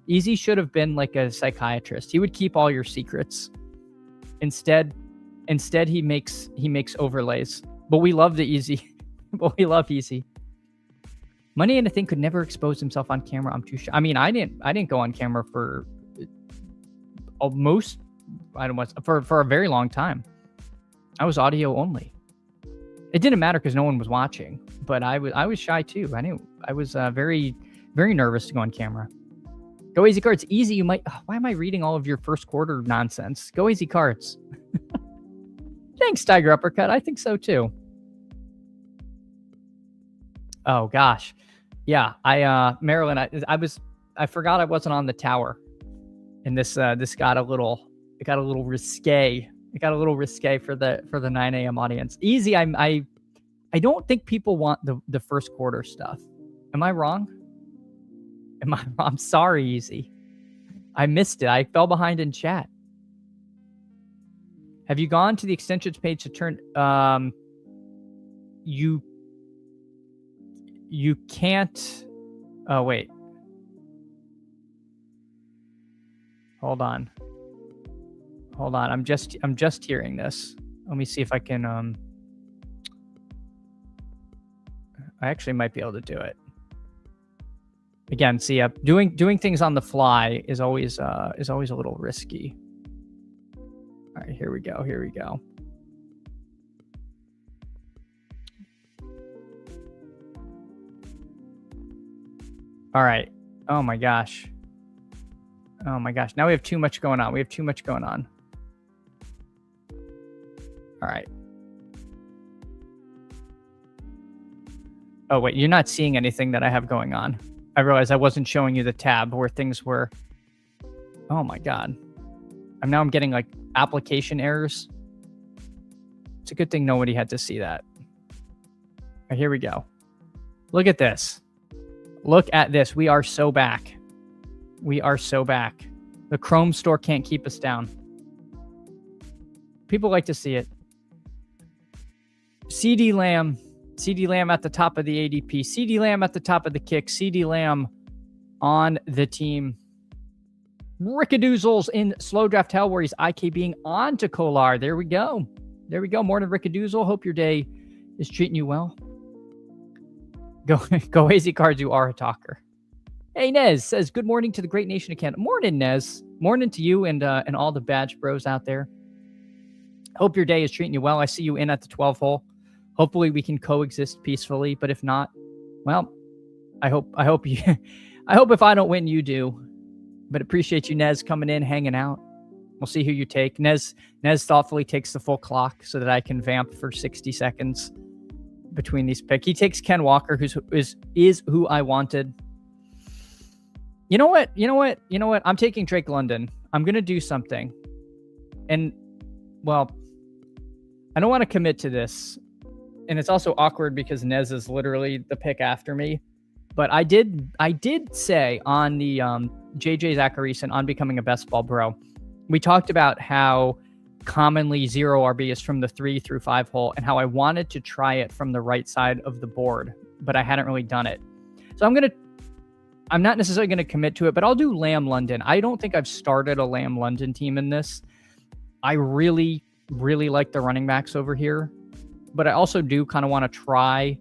Easy should have been like a psychiatrist. He would keep all your secrets. Instead he makes overlays. But we love the Easy. But we love Easy. Money and a thing could never expose himself on camera. I'm too shy. I mean, I didn't go on camera for almost for a very long time. I was audio only. It didn't matter because no one was watching. But I was shy too. I was very, very nervous to go on camera. Go Easy Cards. Easy, you might... why am I reading all of your first quarter nonsense? Go Easy Cards. Thanks, Tiger Uppercut. I think so, too. Oh, gosh. Yeah, Marilyn, I forgot I wasn't on the tower. And this got a little risque. It got a little risque for the 9 a.m. audience. Easy, I don't think people want the first quarter stuff. Am I wrong? I'm sorry, Easy. I missed it. I fell behind in chat. Have you gone to the extensions page to turn... You can't... Oh, wait. Hold on. I'm just hearing this. Let me see if I can... I actually might be able to do it. Again, see, doing things on the fly is always a little risky. All right, here we go. Here we go. All right. Oh my gosh. Oh my gosh. Now we have too much going on. We have too much going on. All right. Oh, wait. You're not seeing anything that I have going on. I realized I wasn't showing you the tab where things were. Oh my God. I'm getting like application errors. It's a good thing nobody had to see that. All right, here we go. Look at this. Look at this. We are so back. We are so back. The Chrome store can't keep us down. People like to see it. CD Lamb at the top of the ADP. CD Lamb at the top of the kick. CD Lamb on the team. Rickadoozles in slow draft hell where he's IKBing on to Kolar. There we go. There we go. Morning, Rickadoozle. Hope your day is treating you well. Go easy cards, you are a talker. Hey, Nez says, good morning to the great nation of Canada. Morning, Nez. Morning to you and all the badge bros out there. Hope your day is treating you well. I see you in at the 12 hole. Hopefully we can coexist peacefully, but if not, well, I hope you I hope if I don't win, you do. But appreciate you, Nez, coming in, hanging out. We'll see who you take. Nez thoughtfully takes the full clock so that I can vamp for 60 seconds between these picks. He takes Ken Walker, who is who I wanted. You know what? I'm taking Drake London. I'm going to do something. And, well, I don't want to commit to this. And it's also awkward because Nez is literally the pick after me. But I did say on the JJ Zachariason on Becoming a Best Ball Bro, we talked about how commonly 0 RB is from the 3 through 5 hole and how I wanted to try it from the right side of the board, but I hadn't really done it. So I'm not necessarily going to commit to it, but I'll do Lamb London. I don't think I've started a Lamb London team in this. I really, really like the running backs over here, but I also do kind of want to try.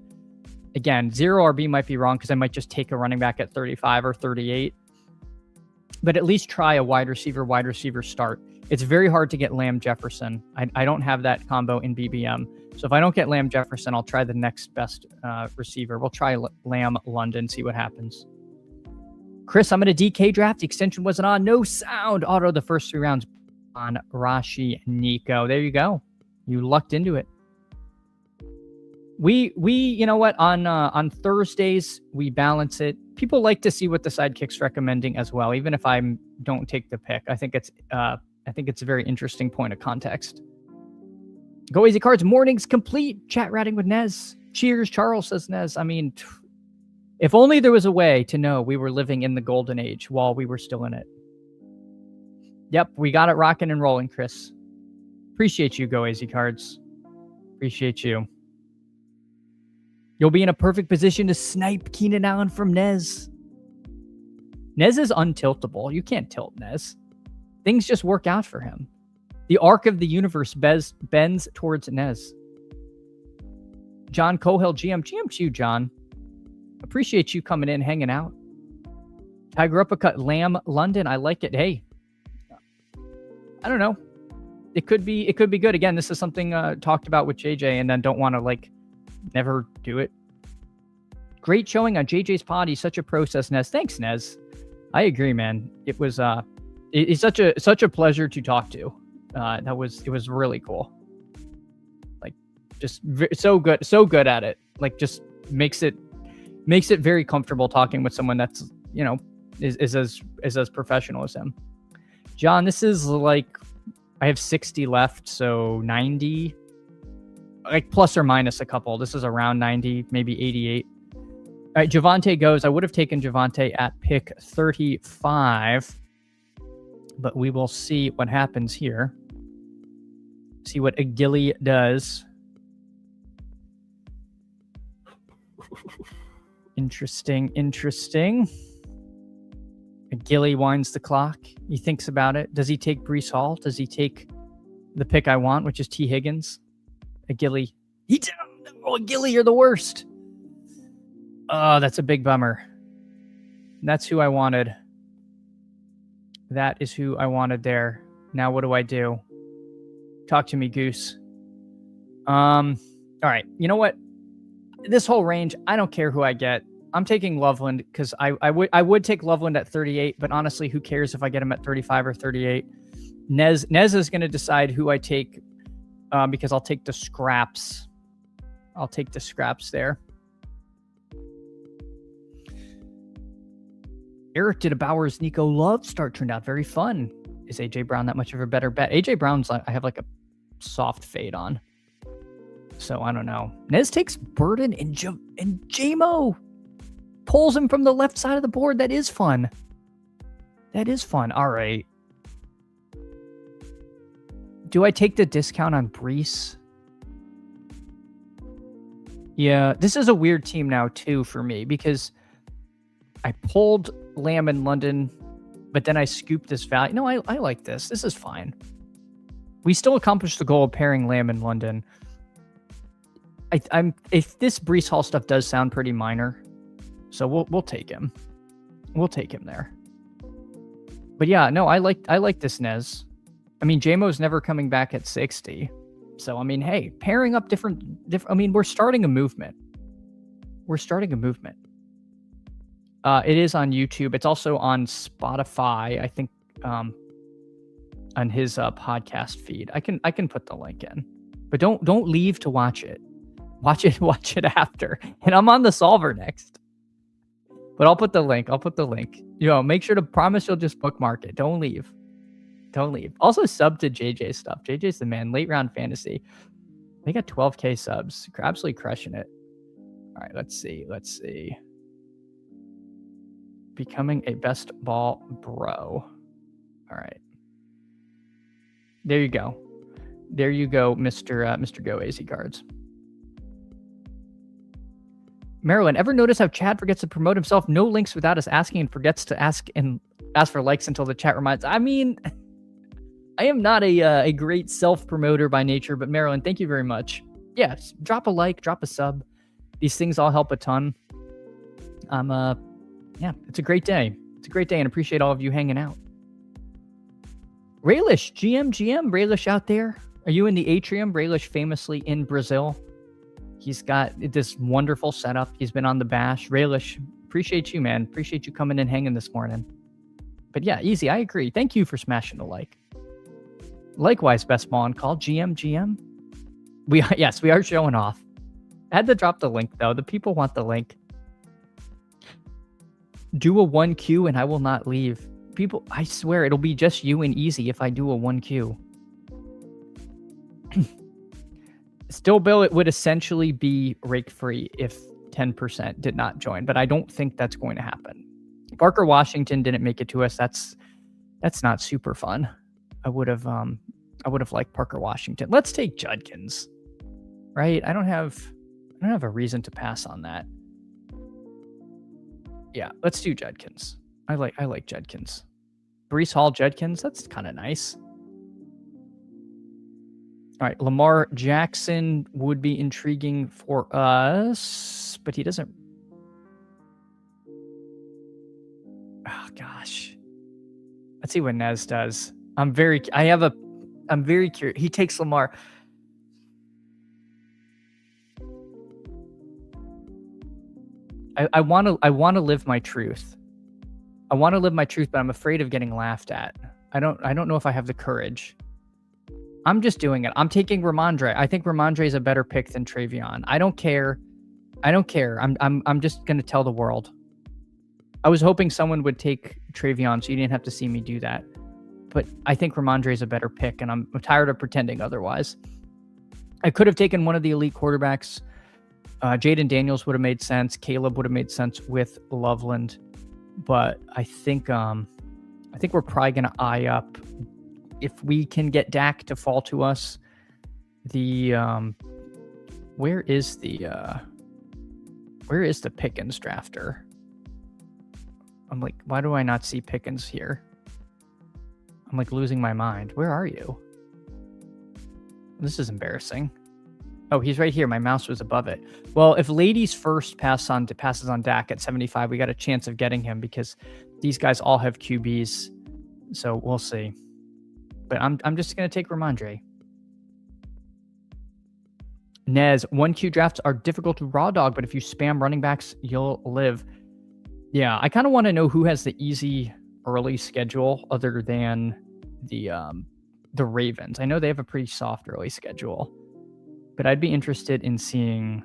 Again, 0 RB might be wrong because I might just take a running back at 35 or 38, but at least try a wide receiver start. It's very hard to get Lamb Jefferson. I don't have that combo in BBM. So if I don't get Lamb Jefferson, I'll try the next best receiver. We'll try Lamb London, see what happens. Chris, I'm in a DK draft. The extension wasn't on. No sound. Auto the first 3 rounds on Rashi Nico. There you go. You lucked into it. We you know what, on Thursdays we balance it. People like to see what the sidekick's recommending as well, even if I don't take the pick. I think it's a very interesting point of context. Go easy cards. Mornings complete. Chat ratting with Nez. Cheers, Charles, says Nez. I mean, if only there was a way to know we were living in the golden age while we were still in it. Yep, we got it rocking and rolling, Chris. Appreciate you, Go easy cards. Appreciate you. You'll be in a perfect position to snipe Keenan Allen from Nez. Nez is untiltable. You can't tilt Nez. Things just work out for him. The arc of the universe bends towards Nez. John Cohill, GM to you, John. Appreciate you coming in, hanging out. Tiger Uppercut, Lamb London. I like it. Hey, I don't know. It could be good. Again, this is something talked about with JJ, and then don't want to never do it. Great showing on JJ's pod. He's such a process, Nez. Thanks, Nez. I agree, man. It was it's such a pleasure to talk to. It was really cool. Just so good at it. Just makes it very comfortable talking with someone that's, is as professional as him. John, this is I have 60 left, so 90. Plus or minus a couple. This is around 90, maybe 88. All right, Javonte goes. I would have taken Javonte at pick 35, but we will see what happens here. See what Agili does. Interesting. Agili winds the clock. He thinks about it. Does he take Breece Hall? Does he take the pick I want, which is T. Higgins? Agili. Agili, you're the worst. Oh, that's a big bummer. That's who I wanted. That is who I wanted there. Now what do I do? Talk to me, Goose. All right. You know what? This whole range, I don't care who I get. I'm taking Loveland because I would take Loveland at 38, but honestly, who cares if I get him at 35 or 38? Nez is going to decide who I take because I'll take the scraps. I'll take the scraps there. Eric did a Bowers Nico Love start, turned out very fun. Is AJ Brown that much of a better bet? AJ Brown's I have like a soft fade on. So I don't know. Nez takes Burden and JMO pulls him from the left side of the board. That is fun. That is fun. All right. Do I take the discount on Brees? Yeah, this is a weird team now too for me because I pulled Lamb in London, but then I scooped this value. No, I like this. This is fine. We still accomplished the goal of pairing Lamb in London. If this Brees Hall stuff does sound pretty minor, so we'll take him. We'll take him there. But yeah, no, I like this Nez. I mean, JMO's never coming back at 60. So I mean, hey, pairing up different. I mean, we're starting a movement. We're starting a movement. It is on YouTube. It's also on Spotify, I think, on his podcast feed. I can put the link in, but don't leave to watch it. Watch it after. And I'm on the solver next. But I'll put the link. Make sure to promise you'll just bookmark it. Don't leave. Also sub to JJ stuff. JJ's the man. Late round fantasy. They got 12K subs. Absolutely crushing it. All right, let's see. Becoming a best ball bro. All right. There you go, Mr. Go AZ Cards. Marilyn, ever notice how Chad forgets to promote himself? No links without us asking and forgets to ask for likes until the chat reminds. I mean, I am not a great self-promoter by nature, but Marilyn, thank you very much. Yes, drop a like, drop a sub. These things all help a ton. Yeah, it's a great day. And appreciate all of you hanging out. Raylish, GM, Raylish out there. Are you in the atrium? Raylish famously in Brazil. He's got this wonderful setup. He's been on the bash. Raylish, appreciate you, man. Appreciate you coming and hanging this morning. But yeah, easy. I agree. Thank you for smashing the like. Likewise, best ball on call. GM. Yes, we are showing off. I had to drop the link, though. The people want the link. Do a 1Q and I will not leave. People, I swear, it'll be just you and Easy if I do a 1Q. Still, Bill, it would essentially be rake-free if 10% did not join, but I don't think that's going to happen. Parker Washington didn't make it to us. That's not super fun. I would have liked Parker Washington. Let's take Judkins. Right? I don't have a reason to pass on that. Yeah, let's do Judkins. I like Judkins. Brees Hall Judkins, that's kind of nice. All right, Lamar Jackson would be intriguing for us, but he doesn't. Oh gosh. Let's see what Nez does. I'm very curious. He takes Lamar. I want to live my truth. I want to live my truth, but I'm afraid of getting laughed at. I don't know if I have the courage. I'm just doing it. I'm taking Ramondre. I think Ramondre is a better pick than Travion. I don't care. I'm just going to tell the world. I was hoping someone would take Travion so you didn't have to see me do that. But I think Ramondre is a better pick, and I'm tired of pretending otherwise. I could have taken one of the elite quarterbacks. Jaden Daniels would have made sense. Caleb would have made sense with Loveland. But I think we're probably going to eye up. If we can get Dak to fall to us, where is the Pickens drafter? I'm like, why do I not see Pickens here? I'm like losing my mind. Where are you? This is embarrassing. Oh, he's right here. My mouse was above it. Well, if ladies first passes on Dak at 75, we got a chance of getting him because these guys all have QBs. So we'll see. But I'm just gonna take Ramondre. Nez, 1Q drafts are difficult to raw dog, but if you spam running backs, you'll live. Yeah, I kind of want to know who has the easy early schedule other than the Ravens. I know they have a pretty soft early schedule, but I'd be interested in seeing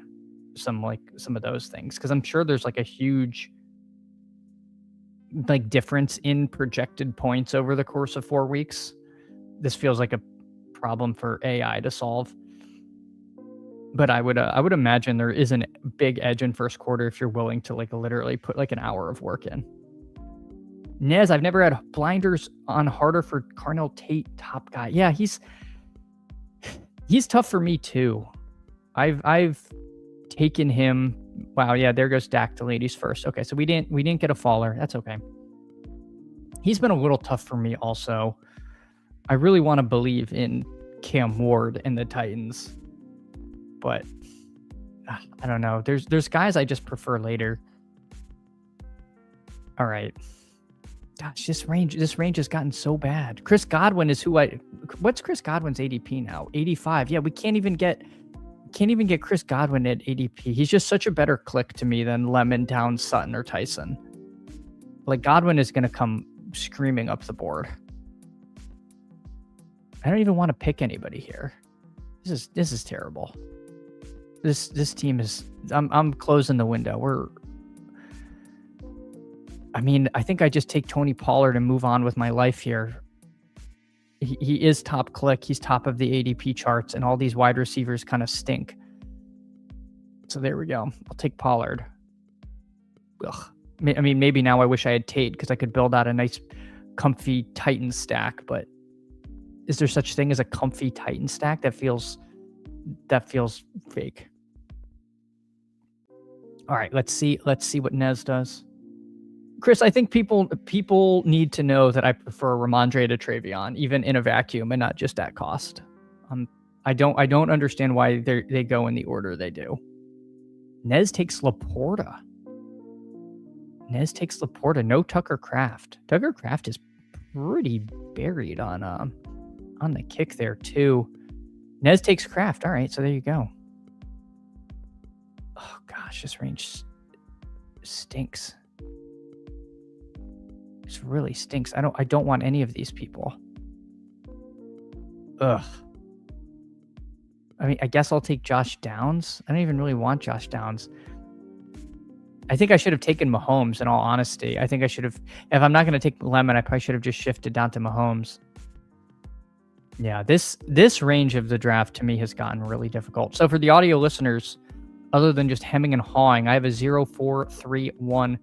some of those things because I'm sure there's like a huge like difference in projected points over the course of 4 weeks. This feels like a problem for AI to solve. But I would imagine there is a big edge in first quarter if you're willing to like literally put like an hour of work in. Nez, I've never had blinders on harder for Carnell Tate, top guy. Yeah, he's tough for me too. I've taken him. Wow, yeah, there goes Dak to ladies first. Okay, so we didn't get a faller. That's okay. He's been a little tough for me also. I really want to believe in Cam Ward and the Titans. But I don't know. There's guys I just prefer later. All right. Gosh, this range has gotten so bad. Chris Godwin is what's Chris Godwin's ADP now? 85. Yeah, we can't even get Chris Godwin at ADP. He's just such a better click to me than Lemon, Towns, Sutton, or Tyson. Like Godwin is gonna come screaming up the board. I don't even want to pick anybody here. This is terrible. This team is. I'm closing the window. I think I just take Tony Pollard and move on with my life here. He is top click. He's top of the ADP charts, and all these wide receivers kind of stink. So there we go. I'll take Pollard. Ugh. Maybe now I wish I had Tate because I could build out a nice, comfy Titan stack. But is there such thing as a comfy Titan stack? That feels fake. All right, let's see what Nez does. Chris, I think people need to know that I prefer Ramondre to Travion, even in a vacuum and not just at cost. I don't understand why they go in the order they do. Nez takes Laporta. No Tucker Kraft. Tucker Kraft is pretty buried on the kick there too. Nez takes Kraft. All right, so there you go. Oh gosh, this range stinks. This really stinks. I don't want any of these people. Ugh. I guess I'll take Josh Downs. I don't even really want Josh Downs. I think I should have taken Mahomes in all honesty. I think I should have, if I'm not going to take Lemon, I probably should have just shifted down to Mahomes. Yeah, this range of the draft to me has gotten really difficult. So for the audio listeners, other than just hemming and hawing, I have a 0, 4, 3, 1.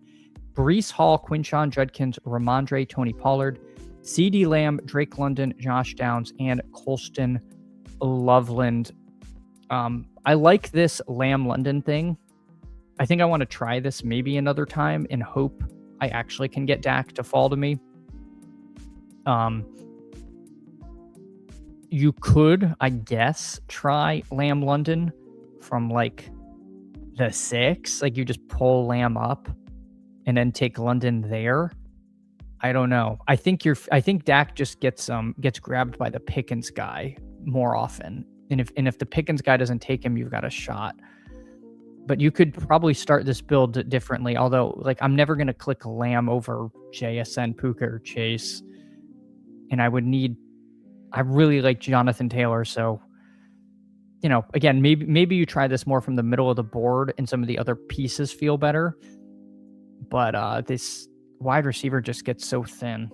Breece Hall, Quinshon Judkins, Ramondre, Tony Pollard, CeeDee Lamb, Drake London, Josh Downs, and Colston Loveland. I like this Lamb-London thing. I think I want to try this maybe another time and hope I actually can get Dak to fall to me. You could, I guess, try Lamb-London from like the 6. Like you just pull Lamb up and then take London there. I don't know. I think Dak just gets grabbed by the Pickens guy more often. And if the Pickens guy doesn't take him, you've got a shot. But you could probably start this build differently. Although, like, I'm never going to click Lamb over JSN, Puka, or Chase. And I really like Jonathan Taylor. So, again, maybe you try this more from the middle of the board and some of the other pieces feel better. But this wide receiver just gets so thin.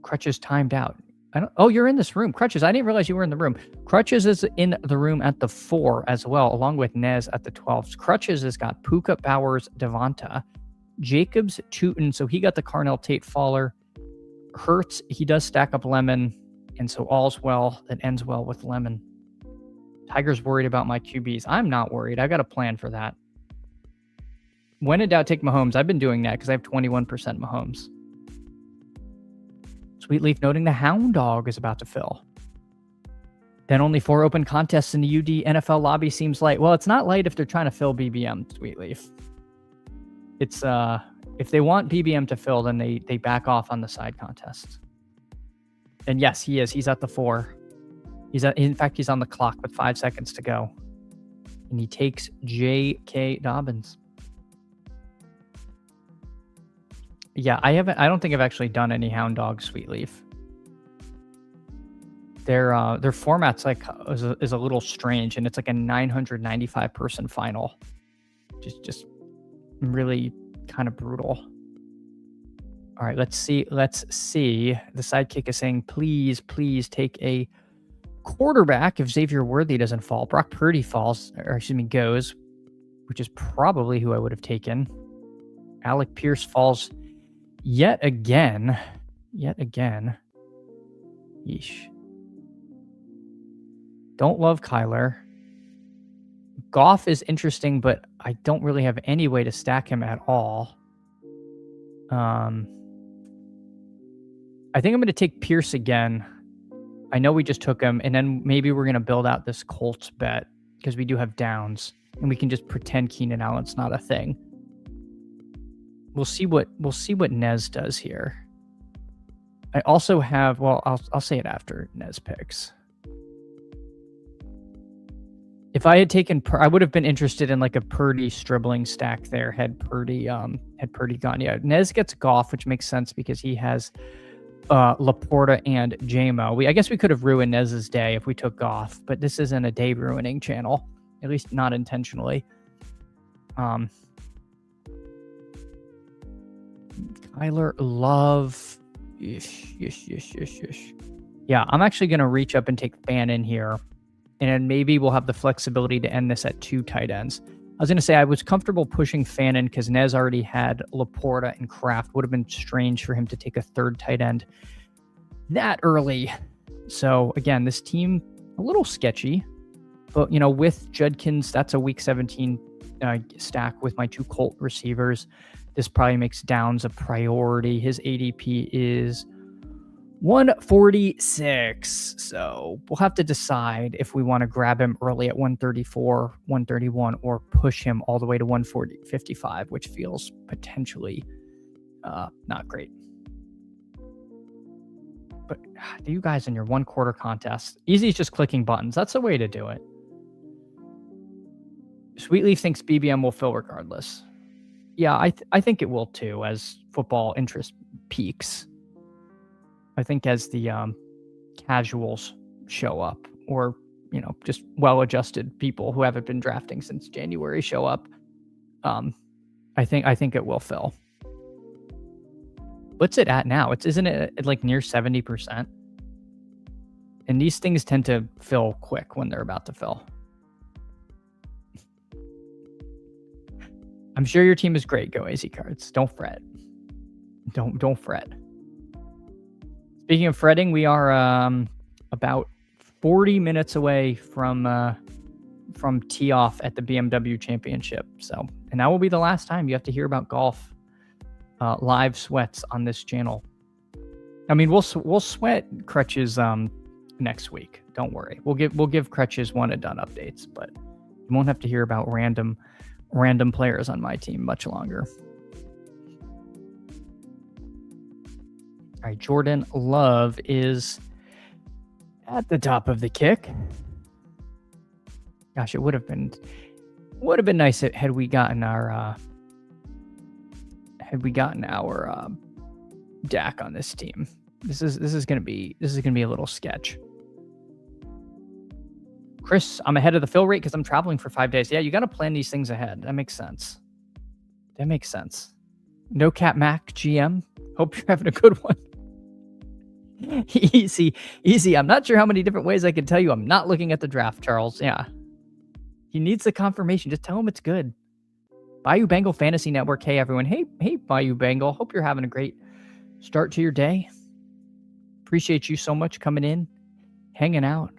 Crutches timed out. You're in this room. Crutches, I didn't realize you were in the room. Crutches is in the room at the 4 as well, along with Nez at the 12. Crutches has got Puka, Bowers, Devonta, Jacobs, Tootin, so he got the Carnell Tate faller. Hurts, he does stack up Lemon, and so all's well that ends well with Lemon. Tiger's worried about my QBs. I'm not worried. I got a plan for that. When in doubt, take Mahomes. I've been doing that because I have 21% Mahomes. Sweet Leaf noting the Hound Dog is about to fill. Then only 4 open contests in the UD NFL lobby seems light. Well, it's not light if they're trying to fill BBM, Sweetleaf. It's if they want BBM to fill, then they back off on the side contests. And yes, he is. He's at the 4. In fact, he's on the clock with 5 seconds to go. And he takes J.K. Dobbins. Yeah, I don't think I've actually done any Hound Dog Sweetleaf. Their format's like is a little strange, and it's like a 995 person final. Just really kind of brutal. All right, let's see. The sidekick is saying, please take a quarterback if Xavier Worthy doesn't fall. Brock Purdy falls, or excuse me, goes, which is probably who I would have taken. Alec Pierce falls yet again. Yeesh. Don't love Kyler. Goff is interesting, but I don't really have any way to stack him at all. I think I'm going to take Pierce again. I know we just took him, and then maybe we're going to build out this Colts bet because we do have downs, and we can just pretend Keenan Allen's not a thing. We'll see what Nez does here. I also have, well, I'll say it after Nez picks. If I had taken, I would have been interested in like a Purdy Stribling stack there. Had Purdy gone, yeah. Nez gets Goff, which makes sense because he has Laporta and JMO. I guess we could have ruined Nez's day if we took Goff, but this isn't a day ruining channel, at least not intentionally. Kyler Love. Ish. Yeah, I'm actually going to reach up and take Fannin here. And then maybe we'll have the flexibility to end this at 2 tight ends. I was going to say I was comfortable pushing Fannin because Nez already had Laporta and Kraft. Would have been strange for him to take a 3rd tight end that early. So, again, this team, a little sketchy. But, with Judkins, that's a Week 17 stack with my 2 Colt receivers. This probably makes downs a priority. His ADP is 146. So we'll have to decide if we want to grab him early at 134, 131, or push him all the way to 155, which feels potentially not great. But you guys in your 1/4 contest, easy is just clicking buttons. That's the way to do it. Sweetleaf thinks BBM will fill regardless. Yeah, I think it will too, as football interest peaks. I think as the casuals show up, or just well-adjusted people who haven't been drafting since January show up, I think it will fill. What's it at now? Isn't it at like near 70%? And these things tend to fill quick when they're about to fill. I'm sure your team is great. Go AZ Cards. Don't fret. Don't fret. Speaking of fretting, we are about 40 minutes away from tee off at the BMW Championship. So, and that will be the last time you have to hear about golf live sweats on this channel. I mean, we'll sweat Crutches next week. Don't worry. We'll give Crutches one and done updates, but you won't have to hear about random players on my team much longer. All right, Jordan Love is at the top of the kick. Gosh, it would have been nice had we gotten our Dak on this team. This is gonna be a little sketch. Chris, I'm ahead of the fill rate because I'm traveling for 5 days. Yeah, you got to plan these things ahead. That makes sense. No Cap Mac GM. Hope you're having a good one. Easy. I'm not sure how many different ways I can tell you I'm not looking at the draft, Charles. Yeah. He needs the confirmation. Just tell him it's good. Bayou Bengal Fantasy Network. Hey, everyone. Hey, Bayou Bengal. Hope you're having a great start to your day. Appreciate you so much coming in, hanging out.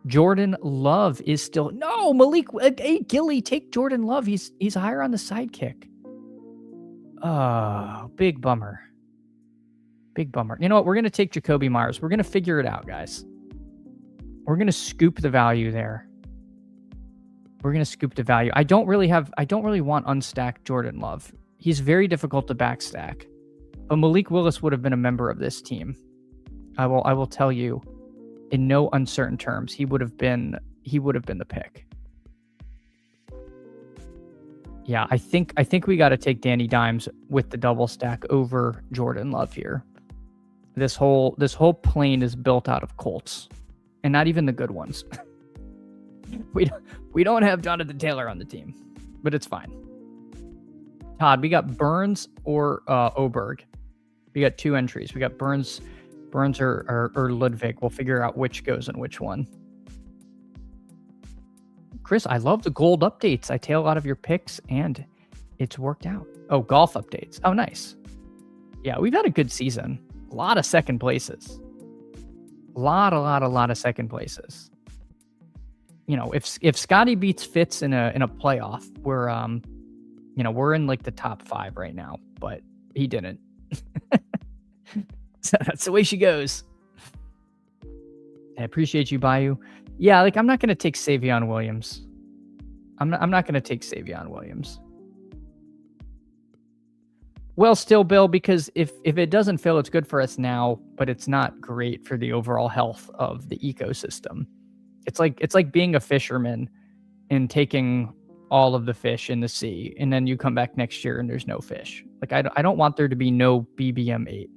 Jordan Love is still... No, Malik. Hey, Gilly, take Jordan Love. He's higher on the sidekick. Oh, big bummer. You know what? We're going to take Jacoby Myers. We're going to figure it out, guys. We're going to scoop the value there. We're going to scoop the value. I don't really want unstacked Jordan Love. He's very difficult to backstack. But Malik Willis would have been a member of this team. I will tell you in no uncertain terms, he would have been the pick. Yeah, I think we got to take Danny Dimes with the double stack over Jordan Love here. This whole plane is built out of Colts, and not even the good ones. We don't have Jonathan Taylor on the team, but it's fine. Todd, we got Burns or Oberg. We got 2 entries. We got Burns or Ludwig. We'll figure out which goes in which one. Chris, I love the gold updates. I tail a lot of your picks, and it's worked out. Oh, golf updates. Oh, nice. Yeah, we've had a good season. A lot of second places. A lot of second places. You know, if Scotty beats Fitz in a playoff, we're in like the top 5 right now, but he didn't. So that's the way she goes. I appreciate you, Bayou. Yeah, like I'm not going to take Savion Williams. I'm not going to take Savion Williams. Well, still, Bill, because if it doesn't fill, it's good for us now, but it's not great for the overall health of the ecosystem. It's like being a fisherman and taking all of the fish in the sea, and then you come back next year and there's no fish. Like I don't want there to be no BBM8.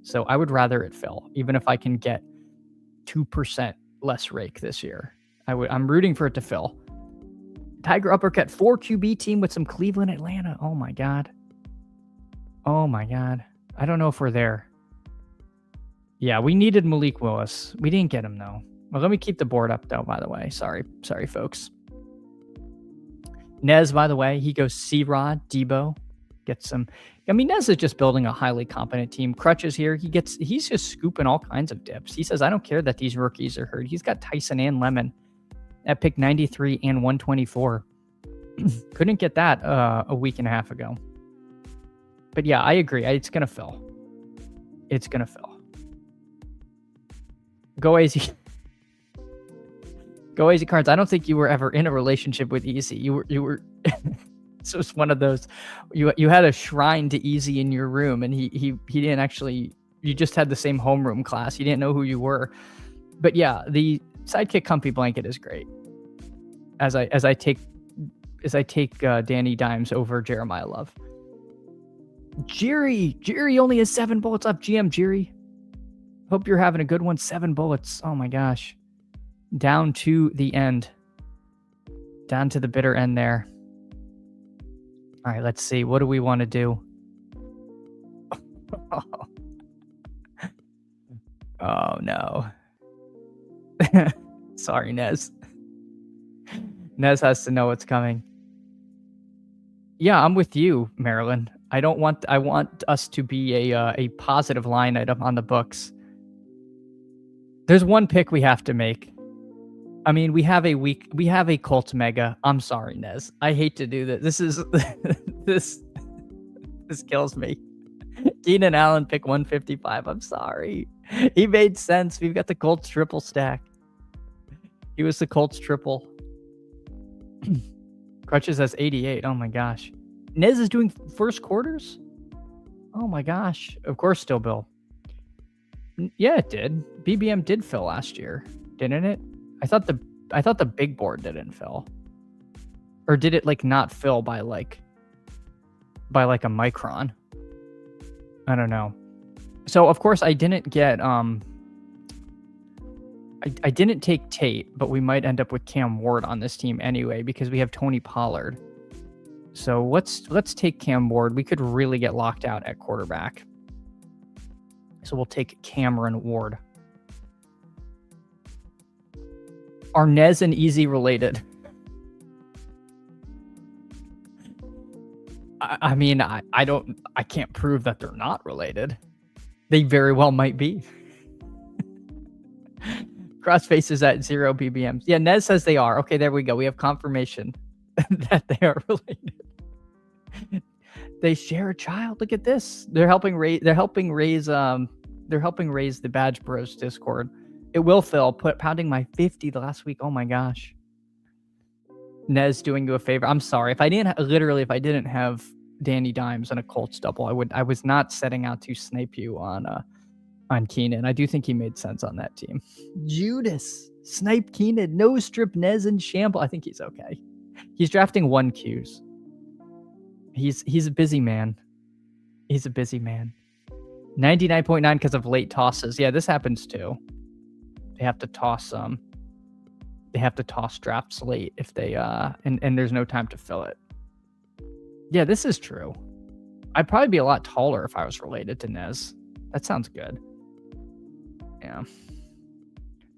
So I would rather it fill, even if I can get 2% less rake this year. I'm rooting for it to fill. Tiger Uppercut 4 QB team with some Cleveland, Atlanta. Oh my God. I don't know if we're there. Yeah, we needed Malik Willis. We didn't get him though. Well, let me keep the board up though, by the way. Sorry, folks. Nez, by the way, he goes C-Rod, Debo. Gets some. I mean, Nez is just building a highly competent team. Crutch is here. He's just scooping all kinds of dips. He says, I don't care that these rookies are hurt. He's got Tyson and Lemon at pick 93 and 124. Couldn't get that a week and a half ago. But yeah, I agree. It's going to fill. It's going to fill. Go Easy. Go Easy Cards. I don't think you were ever in a relationship with Easy. You were So it's one of those, you had a shrine to Easy in your room, and he didn't actually, you just had the same homeroom class. You didn't know who you were. But yeah, the Sidekick Comfy Blanket is great. As I take Danny Dimes over Jeremiah Love. Jiri only has 7 bullets up. GM Jiri, hope you're having a good one. 7 bullets. Oh my gosh. Down to the end. Down to the bitter end there. All right, let's see. What do we want to do? Oh, no. Sorry, Nez. Nez has to know what's coming. Yeah, I'm with you, Marilyn. I want us to be a positive line item on the books. There's one pick we have to make. I mean, we have a Colts mega. I'm sorry, Nez. I hate to do this. This kills me. Keenan Allen pick 155. I'm sorry. He made sense. We've got the Colts triple stack. He was the Colts triple. Crutches has 88. Oh my gosh. Nez is doing first quarters? Oh my gosh. Of course, still Bill. Yeah, it did. BBM did fill last year, didn't it? I thought the big board didn't fill. Or did it like not fill by like a micron? I don't know. So of course I didn't get I didn't take Tate, but we might end up with Cam Ward on this team anyway because we have Tony Pollard. So let's take Cam Ward. We could really get locked out at quarterback. So we'll take Cameron Ward. Are Nez and Easy related? I mean, I can't prove that they're not related. They very well might be. Crossface is at 0 BBMs. Yeah, Nez says they are. Okay, there we go. We have confirmation that they are related. They share a child. Look at this. They're helping raise the Badge Bros Discord. It will, Phil. Pounding my 50 the last week. Oh my gosh. Nez doing you a favor. I'm sorry. If I didn't have Danny Dimes and a Colts double, I was not setting out to snipe you on Keenan. I do think he made sense on that team. Judas, snipe Keenan, no strip Nez and Shamble. I think he's okay. He's drafting 1 Qs. He's a busy man. He's a busy man. 99.9 because of late tosses. Yeah, this happens too. They have to toss drafts late if they and there's no time to fill it. Yeah, this is true. I'd probably be a lot taller if I was related to Nez. That sounds good. Yeah.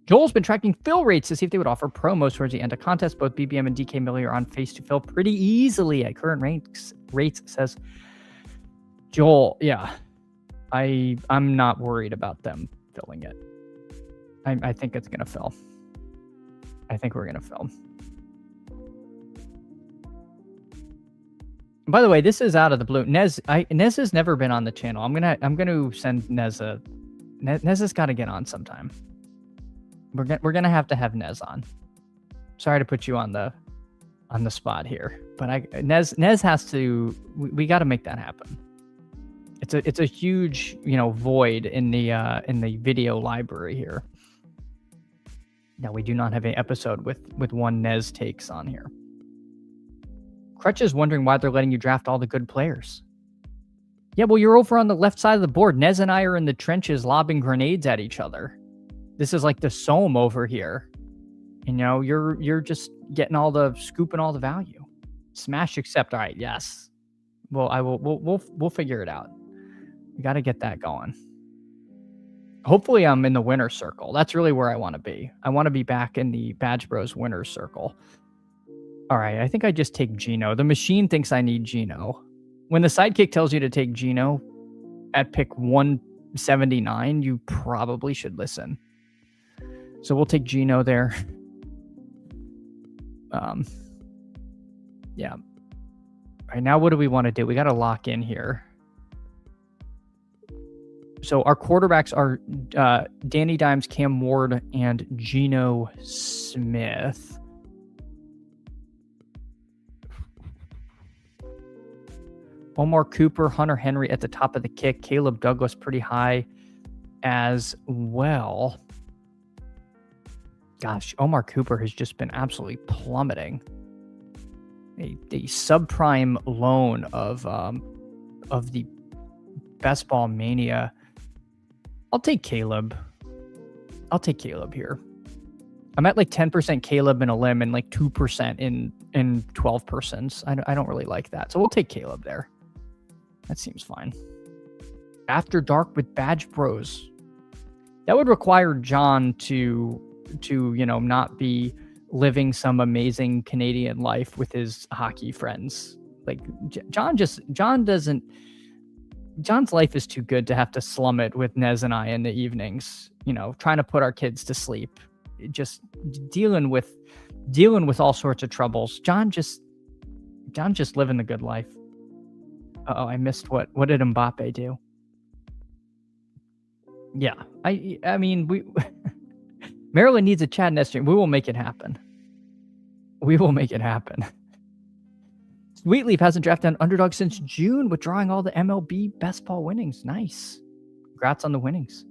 Joel's been tracking fill rates to see if they would offer promos towards the end of contests. Both BBM and DK Millie are on face to fill pretty easily at current rates, says Joel. Yeah. I'm not worried about them filling it. I think it's gonna fill. I think we're gonna fill. By the way, this is out of the blue. Nez has never been on the channel. I'm gonna send Nez Nez has got to get on sometime. We're gonna have to have Nez on. Sorry to put you on the spot here, but Nez has to. We got to make that happen. It's a huge void in the video library here. Now we do not have an episode with one Nez takes on here. Crutch is wondering why they're letting you draft all the good players. Yeah, well, you're over on the left side of the board. Nez and I are in the trenches lobbing grenades at each other. This is like the Somme over here. You're just getting scooping all the value. Smash accept. All right, yes. Well, we'll figure it out. We got to get that going. Hopefully I'm in the winner circle. That's really where I want to be. I want to be back in the Badge Bros winner circle. All right, I think I just take Gino. The machine thinks I need Gino. When the sidekick tells you to take Gino at pick 179, you probably should listen. So we'll take Gino there. Yeah. All right, now what do we want to do? We got to lock in here. So our quarterbacks are Danny Dimes, Cam Ward, and Geno Smith. Omar Cooper, Hunter Henry at the top of the kick. Caleb Douglas pretty high as well. Gosh, Omar Cooper has just been absolutely plummeting. A subprime loan of the Best Ball Mania. I'll take Caleb. I'll take Caleb here. I'm at like 10% Caleb in a limb and like 2% in 12 persons. I don't really like that. So we'll take Caleb there. That seems fine. After Dark with Badge Bros. That would require John to not be living some amazing Canadian life with his hockey friends. Like John's life is too good to have to slum it with Nez and I in the evenings, trying to put our kids to sleep, just dealing with all sorts of troubles. John's just living the good life. Uh-oh, I missed what did Mbappe do? Yeah, I mean, Maryland needs a Chad Nestor. We will make it happen. We will make it happen. Sweetleaf hasn't drafted an underdog since June, withdrawing all the MLB best ball winnings. Nice. Congrats on the winnings.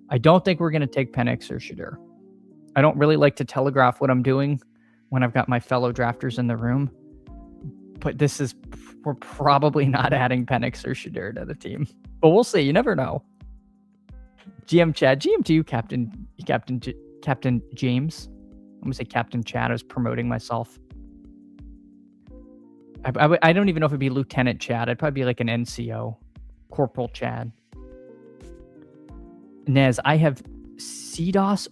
I don't think we're going to take Penix or Shadur. I don't really like to telegraph what I'm doing when I've got my fellow drafters in the room. But we're probably not adding Penix or Shadur to the team. But we'll see. You never know. GM Chad. GM to you, Captain James. I'm going to say Captain Chad. I was promoting myself. I don't even know if it'd be Lieutenant Chad. I'd probably be like an NCO. Corporal Chad. Nez, I have CDOS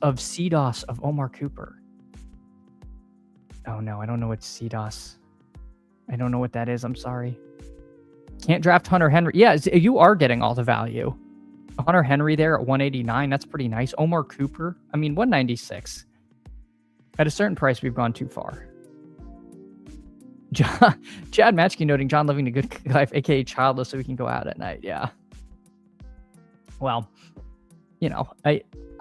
of Omar Cooper. Oh no, I don't know what CDOS. I don't know what that is. I'm sorry. Can't draft Hunter Henry. Yeah, you are getting all the value. Hunter Henry there at 189. That's pretty nice. Omar Cooper. I mean, 196. At a certain price, we've gone too far. Chad Matchkey noting John living a good life, aka childless, so we can go out at night. Yeah. Well,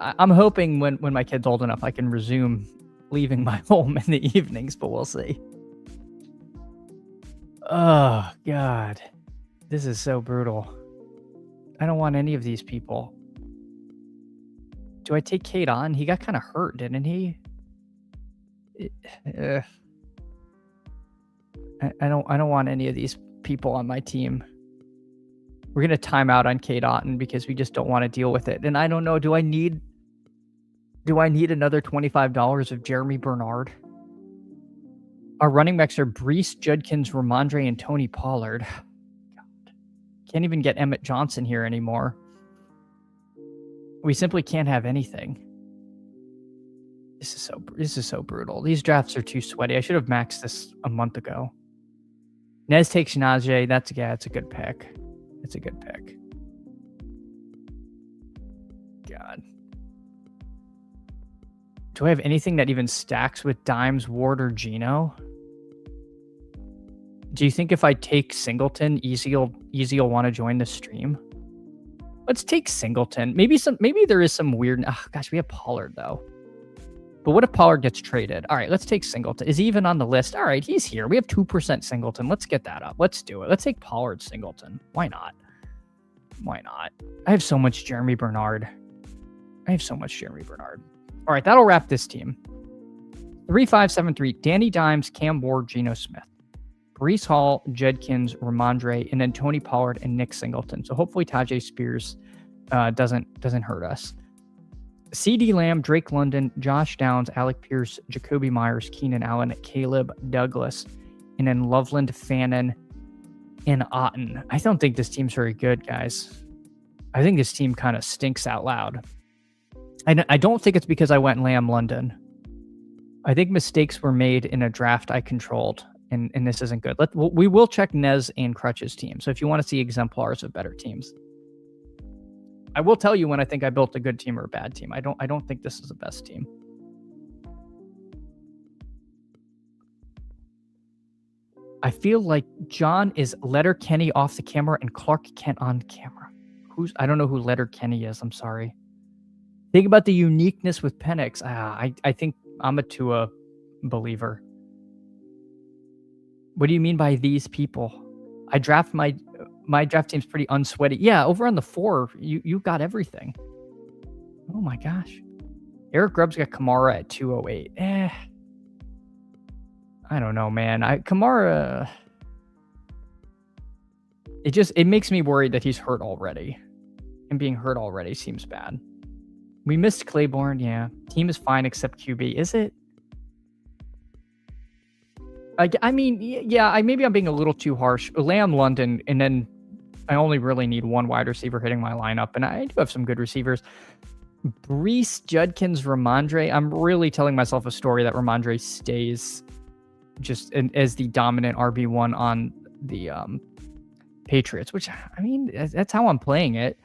I'm hoping when my kid's old enough, I can resume leaving my home in the evenings, but we'll see. Oh, God. This is so brutal. I don't want any of these people. Do I take Kate on? He got kind of hurt, didn't he? I don't want any of these people on my team. We're gonna time out on Kate Otten because we just don't want to deal with it. And I don't know. Do I need another $25 of Jeremy Bernard? Our running backs are Brees, Judkins, Ramondre, and Tony Pollard. God. Can't even get Emmett Johnson here anymore. We simply can't have anything. This is so brutal. These drafts are too sweaty. I should have maxed this a month ago. Nez takes Najee. That's a good pick. It's a good pick. God. Do I have anything that even stacks with Dimes, Ward, or Geno? Do you think if I take Singleton, Easy will want to join the stream? Let's take Singleton. Maybe there is some weird. Oh, gosh, we have Pollard though. But what if Pollard gets traded? All right, let's take Singleton. Is he even on the list? All right, he's here. We have 2% Singleton. Let's get that up. Let's do it. Let's take Pollard Singleton. Why not? Why not? I have so much Jeremy Bernard. All right, that'll wrap this team. 3573, Danny Dimes, Cam Ward, Geno Smith. Brees Hall, Judkins, Ramondre, and then Tony Pollard and Nick Singleton. So hopefully Tajay Spears doesn't hurt us. CD Lamb, Drake London, Josh Downs, Alec Pierce, Jacoby Myers, Keenan Allen, Caleb Douglas, and then Loveland, Fannin, and Otten. I don't think this team's very good, guys. I think this team kind of stinks out loud. I don't think it's because I went Lamb London. I think mistakes were made in a draft I controlled, and this isn't good. We will check Nez and Crutch's team. So if you want to see exemplars of better teams, I will tell you when I think I built a good team or a bad team. I don't think this is the best team. I feel like John is Letterkenny off the camera and Clark Kent on camera. I don't know who Letterkenny is. I'm sorry. Think about the uniqueness with Penix. I think I'm a Tua believer. What do you mean by these people? I draft my draft team's pretty unsweaty. Yeah, over on the 4, you got everything. Oh my gosh. Eric Grubb's got Kamara at 208. I don't know, man. Kamara, it makes me worried that he's hurt already. And being hurt already seems bad. We missed Claiborne, yeah. Team is fine except QB. Is it? I mean, yeah, maybe I'm being a little too harsh. Lamb London, and then I only really need one wide receiver hitting my lineup, and I do have some good receivers. Brees, Judkins, Ramondre. I'm really telling myself a story that Ramondre stays just as the dominant RB1 on the Patriots, which, I mean, that's how I'm playing it.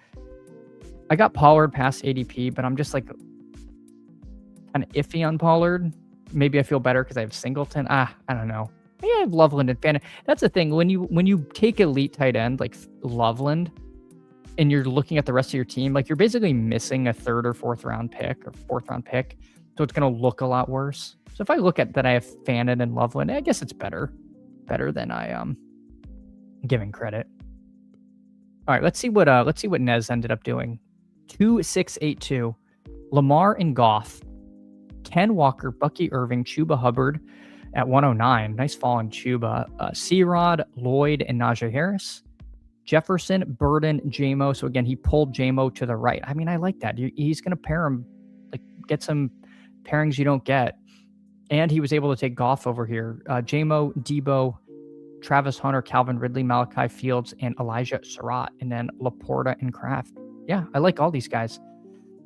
I got Pollard past ADP, but I'm just like kind of iffy on Pollard. Maybe I feel better because I have Singleton. I don't know. Maybe I have Loveland and Fannin. That's the thing. When you take elite tight end like Loveland and you're looking at the rest of your team, like you're basically missing a 3rd or 4th round pick or 4th round pick. So it's going to look a lot worse. So if I look at that I have Fannin and Loveland, I guess it's better than I giving credit. All right, let's see what Nez ended up doing. 2-6-8-2. Lamar and Goff. Ken Walker, Bucky Irving, Chuba Hubbard at 109. Nice fall on Chuba. C-Rod, Lloyd, and Najee Harris. Jefferson, Burden, J-Mo. So again, he pulled J-Mo to the right. I mean, I like that. He's going to pair him, like get some pairings you don't get. And he was able to take Goff over here. J-Mo, Debo, Travis Hunter, Calvin Ridley, Malachi Fields, and Elijah Surratt. And then Laporta and Kraft. Yeah, I like all these guys.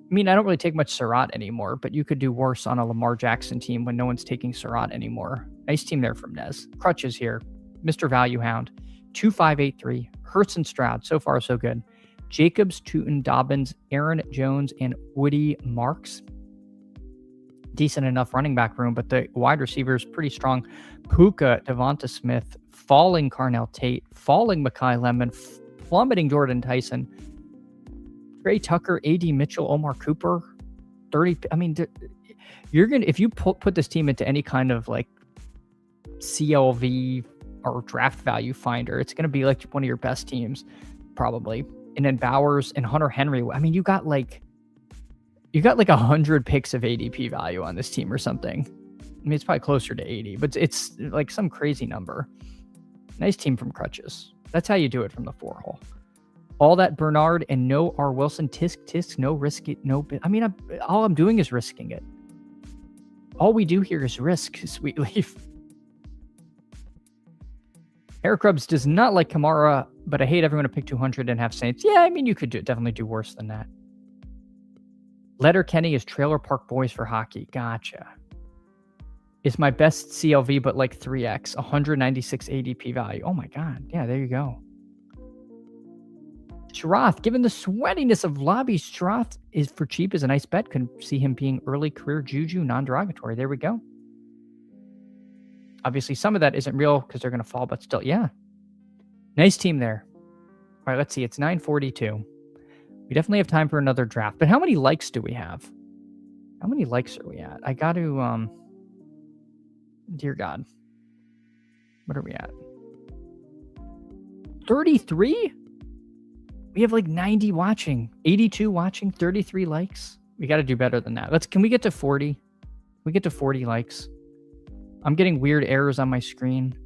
I mean, I don't really take much Surratt anymore, but you could do worse on a Lamar Jackson team when no one's taking Surratt anymore. Nice team there from Nez. Crutch is here. Mr. Value Hound. 2583. Hurts and Stroud. So far, so good. Jacobs, Tootin, Dobbins, Aaron Jones, and Woody Marks. Decent enough running back room, but the wide receivers pretty strong. Puka, Devonta Smith, falling Carnell Tate, falling Mekhi Lemon, plummeting Jordan Tyson. Trey Tucker, A.D. Mitchell, Omar Cooper. 30. I mean, you're gonna if you put this team into any kind of like CLV or draft value finder, it's gonna be like one of your best teams, probably. And then Bowers and Hunter Henry. I mean, you got like 100 picks of ADP value on this team or something. I mean, it's probably closer to 80, but it's like some crazy number. Nice team from Crutches. That's how you do it from the 4 hole. All that Bernard and no R. Wilson. Tisk, no risk it, no. I mean, all I'm doing is risking it. All we do here is risk, Sweet Leaf. Eric Rubbs does not like Kamara, but I hate everyone to pick 200 and have Saints. Yeah, I mean, you could definitely do worse than that. Letterkenny is Trailer Park Boys for hockey. Gotcha. It's my best CLV, but like 3x, 196 ADP value. Oh my God. Yeah, there you go. Schroth, given the sweatiness of lobby, Schroth is for cheap is a nice bet. Can see him being early career Juju, non-derogatory. There we go. Obviously, some of that isn't real because they're going to fall, but still, yeah. Nice team there. All right, let's see. It's 9:42. We definitely have time for another draft. But how many likes do we have? How many likes are we at? I got to, dear God. What are we at? 33? We have like 90 watching, 82 watching, 33 likes. We got to do better than that. Can we get to 40? Can we get to 40 likes? I'm getting weird errors on my screen.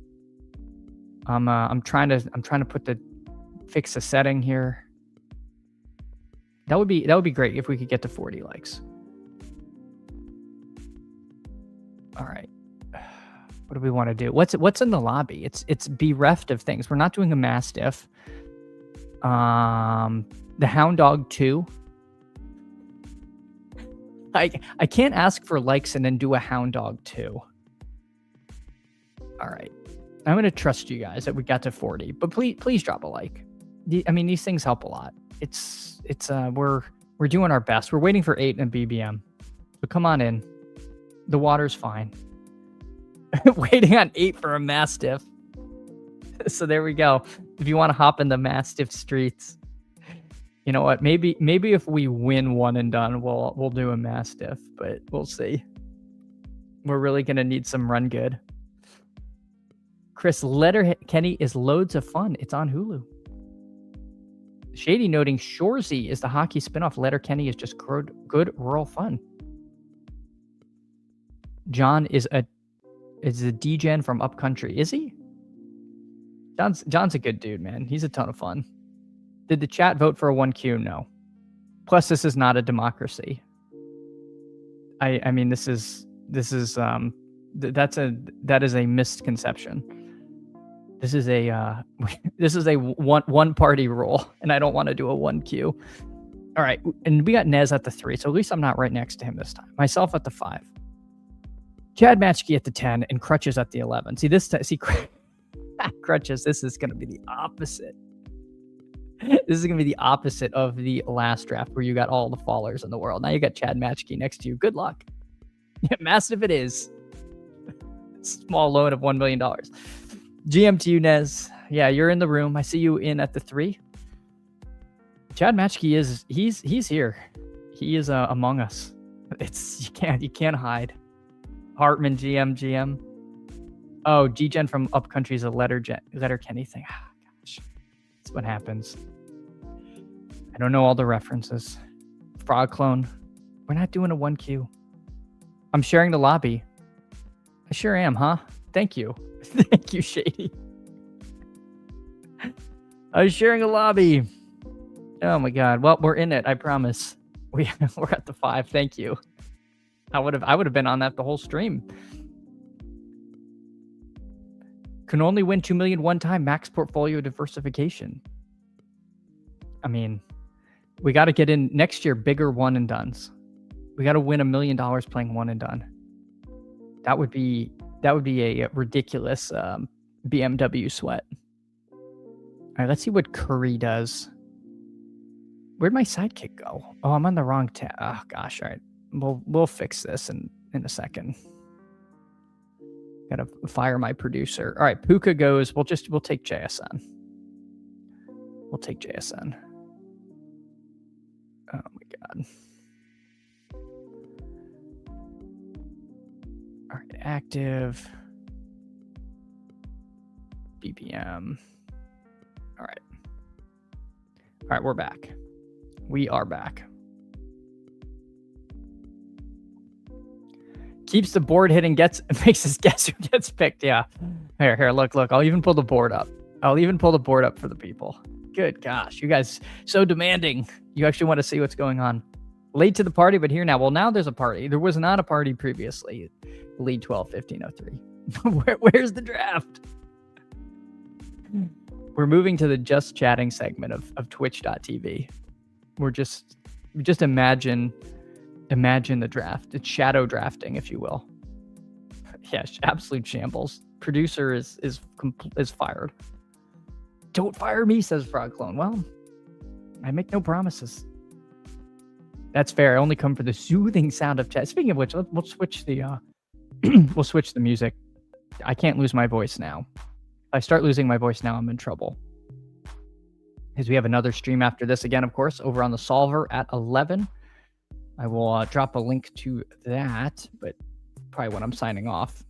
I'm trying to fix a setting here. That would be great if we could get to 40 likes. All right. What do we want to do? What's in the lobby? It's bereft of things. We're not doing a Mastiff. The Hound Dog 2. I can't ask for likes and then do a Hound Dog 2. All right. I'm going to trust you guys that we got to 40, but please drop a like. I mean, these things help a lot. We're doing our best. We're waiting for 8 and BBM. So come on in. The water's fine. Waiting on 8 for a Mastiff. So there we go. If you want to hop in the Mastiff streets, you know what? Maybe if we win one and done, we'll do a Mastiff, but we'll see. We're really gonna need some run good. Chris, Letterkenny is loads of fun. It's on Hulu. Shady noting Shorzy is the hockey spinoff. Letterkenny is just good rural fun. John is a D-gen from Upcountry. Is he? John's a good dude, man. He's a ton of fun. Did the chat vote for a 1Q? No. Plus, this is not a democracy. I mean, that is a misconception. This is a one party rule, and I don't want to do a 1Q. All right, and we got Nez at the 3, so at least I'm not right next to him this time. Myself at the 5. Chad Matchkey at the 10, and Crutches at the 11. See, Crutches, this is going to be the opposite. This is going to be the opposite of the last draft where you got all the fallers in the world. Now you got Chad Matchkey next to you. Good luck. Yeah, massive it is. Small loan of $1 million. GM to you, Nez. Yeah, you're in the room. I see you in at the 3. Chad Matchkey he's here. He is among us. You can't hide. Hartman, GM. Oh, G-Gen from Upcountry is a Letterkenny thing. Ah, gosh. That's what happens. I don't know all the references. Frog Clone. We're not doing a 1Q. I'm sharing the lobby. I sure am, huh? Thank you. Thank you, Shady. I was sharing a lobby. Oh my God. Well, we're in it. I promise. We're at the 5. Thank you. I would have been on that the whole stream. Can only win 2 million one time. Max portfolio diversification. I mean, we got to get in next year. Bigger one and dones. We got to win $1 million playing one and done. That would be a ridiculous BMW sweat. All right, let's see what Curry does. Where'd my sidekick go? Oh, I'm on the wrong tab. Oh gosh, all right. We'll fix this in a second. Gotta fire my producer. All right, Puka goes. We'll take JSN. We'll take JSN. Oh my God. Active. BPM. All right. All right, we're back. We are back. Keeps the board hidden, makes us guess who gets picked. Yeah. Here, look. I'll even pull the board up. I'll even pull the board up for the people. Good gosh, you guys so demanding. You actually want to see what's going on. Late to the party, but here now. Well, now there's a party. There was not a party previously. Lead 12-15-03. Where's the draft? We're moving to the just chatting segment of twitch.tv. We're just imagine the draft. It's shadow drafting, if you will. Yeah, absolute shambles. Producer is fired. Don't fire me, says Frog Clone. Well, I make no promises. That's fair. I only come for the soothing sound of chat. Speaking of which, we'll switch the we'll switch the music. I can't lose my voice now. If I start losing my voice now, I'm in trouble. Because we have another stream after this again, of course, over on the Solver at 11. I will drop a link to that, but probably when I'm signing off.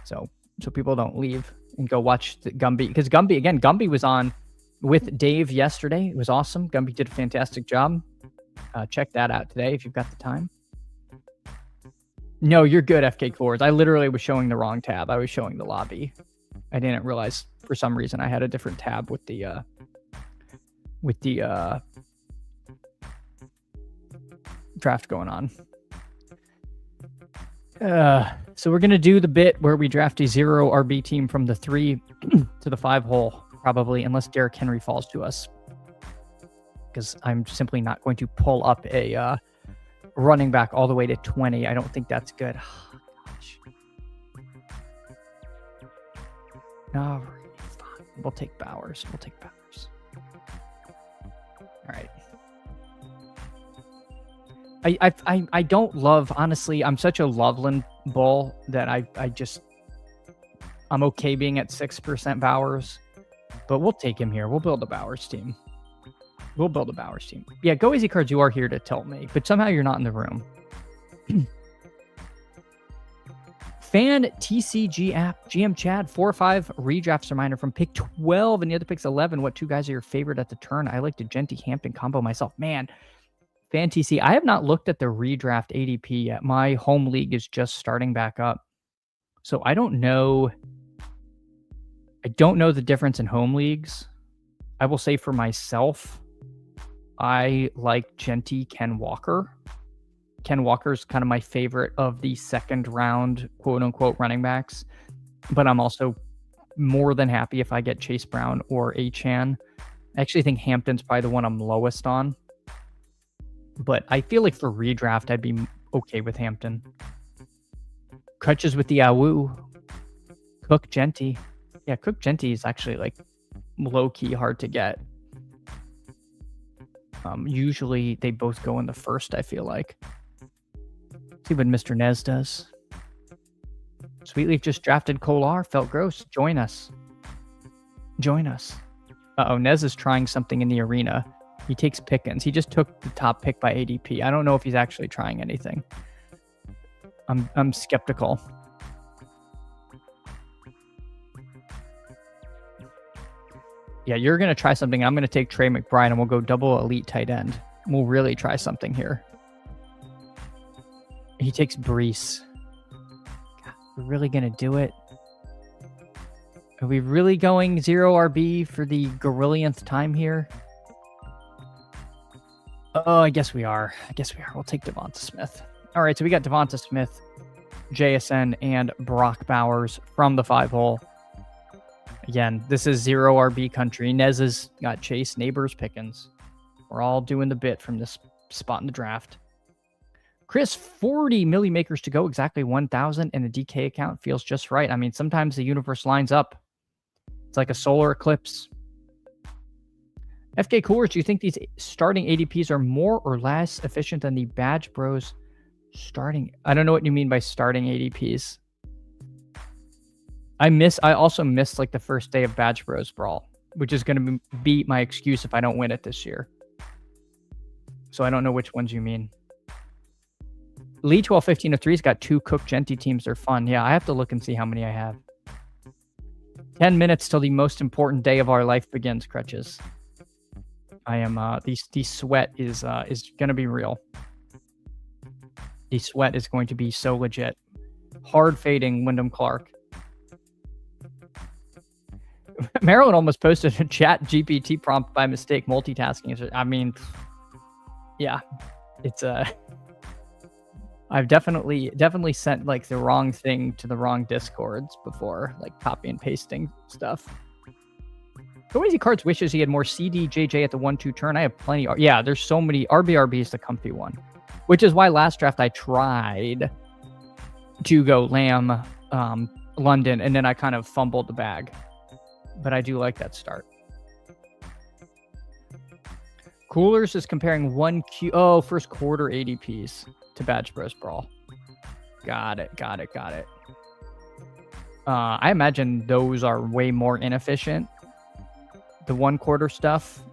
So people don't leave and go watch the Gumby. Because Gumby was on with Dave yesterday. It was awesome. Gumby did a fantastic job. Check that out today if you've got the time. No, you're good, FK Cores. I literally was showing the wrong tab. I was showing the lobby. I didn't realize for some reason I had a different tab with the draft going on. So we're gonna do the bit where we draft a 0 RB team from the 3 to the 5 hole, probably, unless Derrick Henry falls to us. Because I'm simply not going to pull up a running back all the way to 20. I don't think that's good. Oh, gosh. No, we'll take Bowers. All right. I don't love, honestly, I'm such a Loveland bull that I'm okay being at 6% Bowers, but we'll take him here. We'll build a Bowers team. Yeah, Go Easy Cards, you are here to tell me, but somehow you're not in the room. Fan TCG app, GM Chad, 4-5 redrafts reminder from pick 12 and the other pick's 11. What 2 guys are your favorite at the turn? I like the Genty Hampton combo myself. Man, Fan TC, I have not looked at the redraft ADP yet. My home league is just starting back up. So I don't know the difference in home leagues. I will say for myself, I like Genty Ken Walker. Ken Walker's kind of my favorite of the second round, quote unquote, running backs. But I'm also more than happy if I get Chase Brown or Achane. I actually think Hampton's probably the one I'm lowest on. But I feel like for redraft, I'd be okay with Hampton. Crutches with the Awoo. Cook Genty. Yeah, Cook Genty is actually like low-key hard to get. Usually they both go in the first, I feel like. See what Mr. Nez does. Sweetleaf just drafted Kolar. Felt gross. Join us. Uh-oh, Nez is trying something in the arena. He takes Pickens. He just took the top pick by ADP. I don't know if he's actually trying anything. I'm skeptical. Yeah, you're going to try something. I'm going to take Trey McBride and we'll go double elite tight end. We'll really try something here. He takes Brees. God, we're really going to do it? Are we really going 0 RB for the gorillionth time here? Oh, I guess we are. We'll take Devonta Smith. All right, so we got Devonta Smith, JSN, and Brock Bowers from the 5 hole. Again, this is 0 RB country. Nez has got Chase, Neighbors, Pickens. We're all doing the bit from this spot in the draft. Chris, 40 milli makers to go, exactly 1,000, and the DK account feels just right. I mean, sometimes the universe lines up. It's like a solar eclipse. FK Coolers, do you think these starting ADPs are more or less efficient than the Badge Bros starting? I don't know what you mean by starting ADPs. I also missed like the first day of Badge Bros Brawl, which is going to be my excuse if I don't win it this year. So I don't know which ones you mean. Lee 12-15-03's got 2 Cook Genty teams. They're fun. Yeah, I have to look and see how many I have. 10 minutes till the most important day of our life begins, Crutches. I am the sweat is gonna be real. The sweat is going to be so legit. Hard fading Wyndham Clark. Marilyn almost posted a chat GPT prompt by mistake, multitasking. I mean, yeah, it's I've definitely sent like the wrong thing to the wrong discords before, like copy and pasting stuff. Easy Cards wishes he had more CDJJ at the 1-2 turn. I have plenty. Yeah, there's so many. RBRB is the comfy one, which is why last draft I tried to go Lamb, London, and then I kind of fumbled the bag. But I do like that start. Coolers is comparing 1Q. Oh, first quarter ADPs to Badge Bros Brawl. Got it. I imagine those are way more inefficient, the 1 quarter stuff,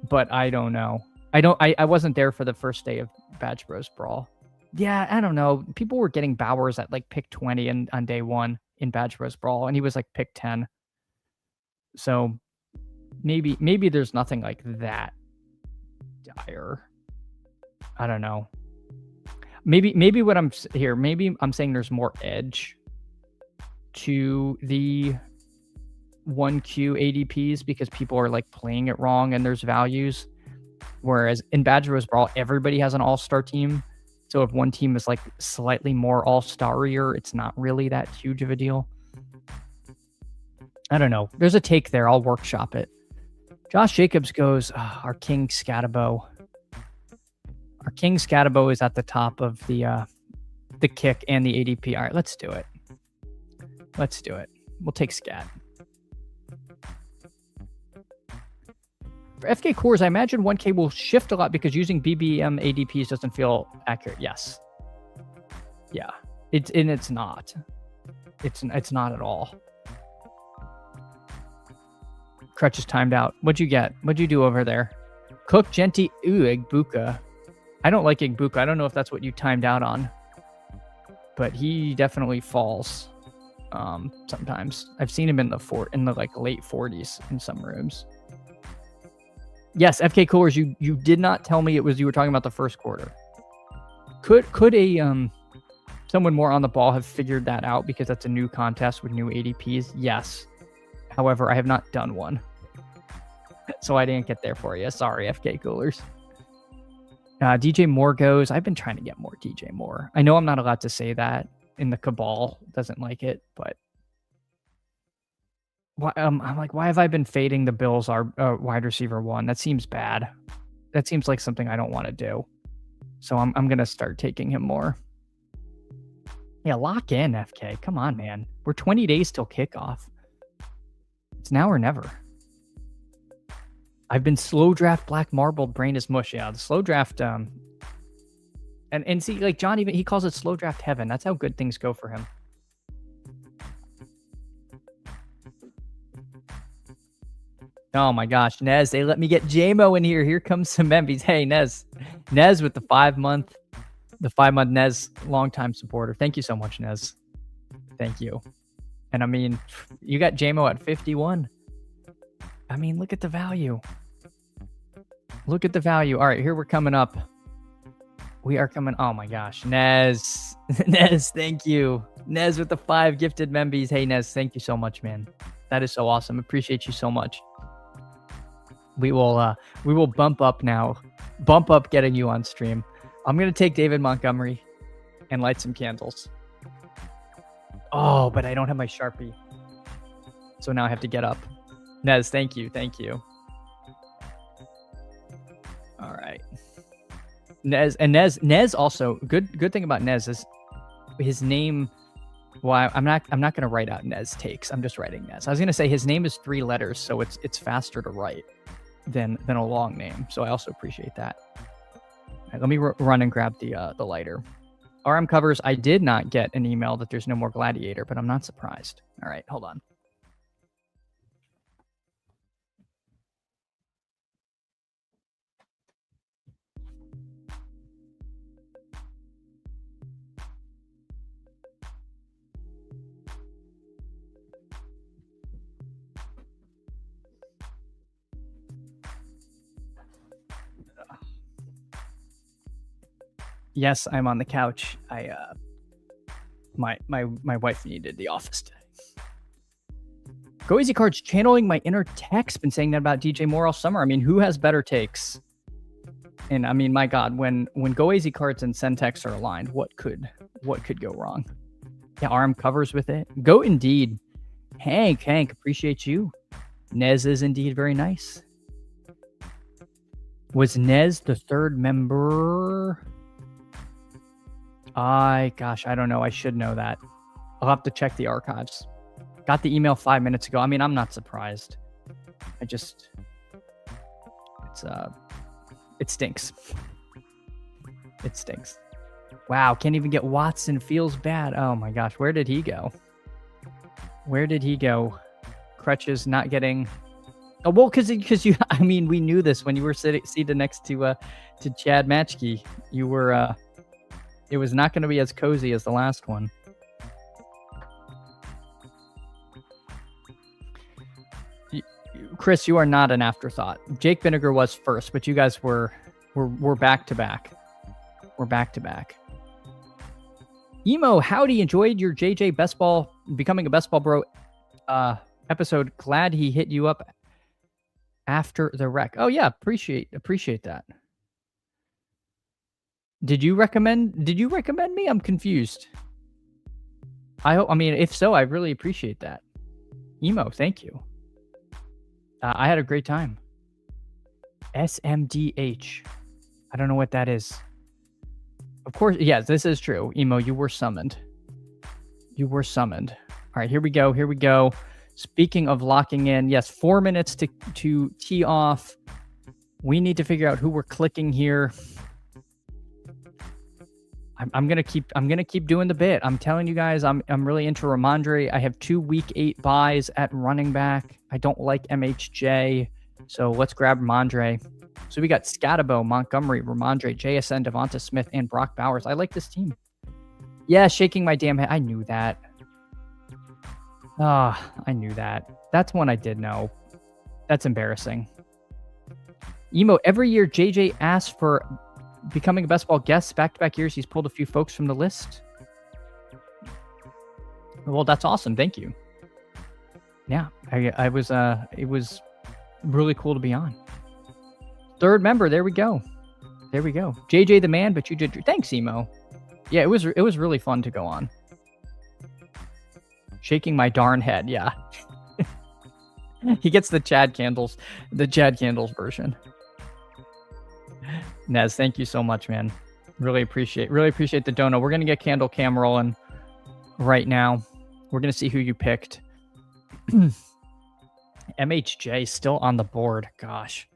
but I don't know. I wasn't there for the first day of Badge Bros Brawl. Yeah, I don't know. People were getting Bowers at like pick 20 on day 1 in Badge Bros Brawl, and he was like pick 10. So maybe there's nothing like that dire. I don't know. Maybe what I'm here. Maybe I'm saying there's more edge to the 1Q ADPs because people are like playing it wrong and there's values. Whereas in Badge Bros Brawl, everybody has an all-star team. So if one team is like slightly more all-starier, it's not really that huge of a deal. I don't know. There's a take there. I'll workshop it. Josh Jacobs goes, our King Scatabo. Our King Scatabo is at the top of the kick and the ADP. All right, let's do it. We'll take Scat. For FK cores, I imagine 1K will shift a lot because using BBM ADPs doesn't feel accurate. Yes. Yeah. It's not. It's not at all. Crutch is timed out. What'd you get? What'd you do over there? Cook Genty. Ooh, Igbuka. I don't like Igbuka. I don't know if that's what you timed out on. But he definitely falls sometimes. I've seen him in the like late 40s in some rooms. Yes, FK Coolers, you did not tell me it was you were talking about the first quarter. Could a someone more on the ball have figured that out because that's a new contest with new ADPs? Yes. However, I have not done one. So I didn't get there for you. Sorry, FK Coolers. DJ Moore goes, I've been trying to get more DJ Moore. I know I'm not allowed to say that, and the Cabal doesn't like it, but I'm like, why have I been fading the Bills wide receiver 1? That seems bad. That seems like something I don't want to do. So I'm going to start taking him more. Yeah, lock in, FK. Come on, man. We're 20 days till kickoff. It's now or never. I've been slow draft black marbled, brain is mush. Yeah, the slow draft and see, like John, even he calls it slow draft heaven. That's how good things go for him. Oh my gosh, Nez, they let me get JMO in here. Here comes some Membies. Hey, Nez with the 5-month Nez longtime supporter. Thank you so much, Nez. Thank you. And I mean, you got JMO at 51. I mean, look at the value. Look at the value. All right, here we're coming up. We are coming. Oh my gosh, Nez. Nez, thank you. Nez with the 5 gifted Membies. Hey, Nez, thank you so much, man. That is so awesome. Appreciate you so much. We will bump up now. Bump up getting you on stream. I'm going to take David Montgomery and light some candles. Oh, but I don't have my Sharpie. So now I have to get up. Nez, thank you. Thank you. All right. Nez also, good thing about Nez is his name. Well, I'm not going to write out Nez takes. I'm just writing Nez. I was going to say his name is 3 letters, so it's faster to write than a long name. So I also appreciate that. All right, let me run and grab the lighter. RM covers. I did not get an email that there's no more Gladiator, but I'm not surprised. All right, hold on. Yes, I'm on the couch. My wife needed the office today. Go Easy Cards channeling my inner text. Been saying that about DJ Moore all summer. I mean, who has better takes? And I mean, my God, when Go Easy Cards and Sentex are aligned, what could go wrong? Yeah, arm covers with it. Go indeed. Hank, appreciate you. Nez is indeed very nice. Was Nez the third member? Gosh, I don't know. I should know that. I'll have to check the archives. Got the email 5 minutes ago. I mean, I'm not surprised. It stinks. It stinks. Wow, can't even get Watson. Feels bad. Oh my gosh, where did he go? Crutches not getting. Oh well, because you. I mean, we knew this when you were seated next to Chad Matchkey. You were. It was not going to be as cozy as the last one. Chris, you are not an afterthought. Jake Vinegar was first, but you guys were back to back. We're back to back. Emo, howdy, enjoyed your JJ Best Ball, Becoming a Best Ball Bro episode. Glad he hit you up after the wreck. Oh yeah, appreciate that. Did you recommend me? I'm confused. I mean, if so, I really appreciate that. Emo, thank you. I had a great time. SMDH. I don't know what that is. Of course, yes, this is true. Emo, you were summoned. All right, here we go. Speaking of locking in, yes, 4 minutes to tee off. We need to figure out who we're clicking here. I'm gonna keep doing the bit. I'm telling you guys, I'm really into Ramondre. I have 2 week 8 buys at running back. I don't like MHJ, so let's grab Ramondre. So we got Scatabo, Montgomery, Ramondre, JSN, Devonta Smith, and Brock Bowers. I like this team. Yeah, shaking my damn head. I knew that. I knew that. That's one I did know. That's embarrassing. Emo, every year JJ asks for Becoming a Best Ball guest. Back-to-back years, he's pulled a few folks from the list. Well, that's awesome. Thank you. Yeah, it was really cool to be on. Third member, there we go. JJ the man, but you did. Thanks, Emo. Yeah, it was really fun to go on. Shaking my darn head, yeah. He gets the Chad Candles version. Nez, thank you so much, man. Really appreciate the dono. We're gonna get Candle Cam rolling right now. We're gonna see who you picked. MHJ still on the board. Gosh.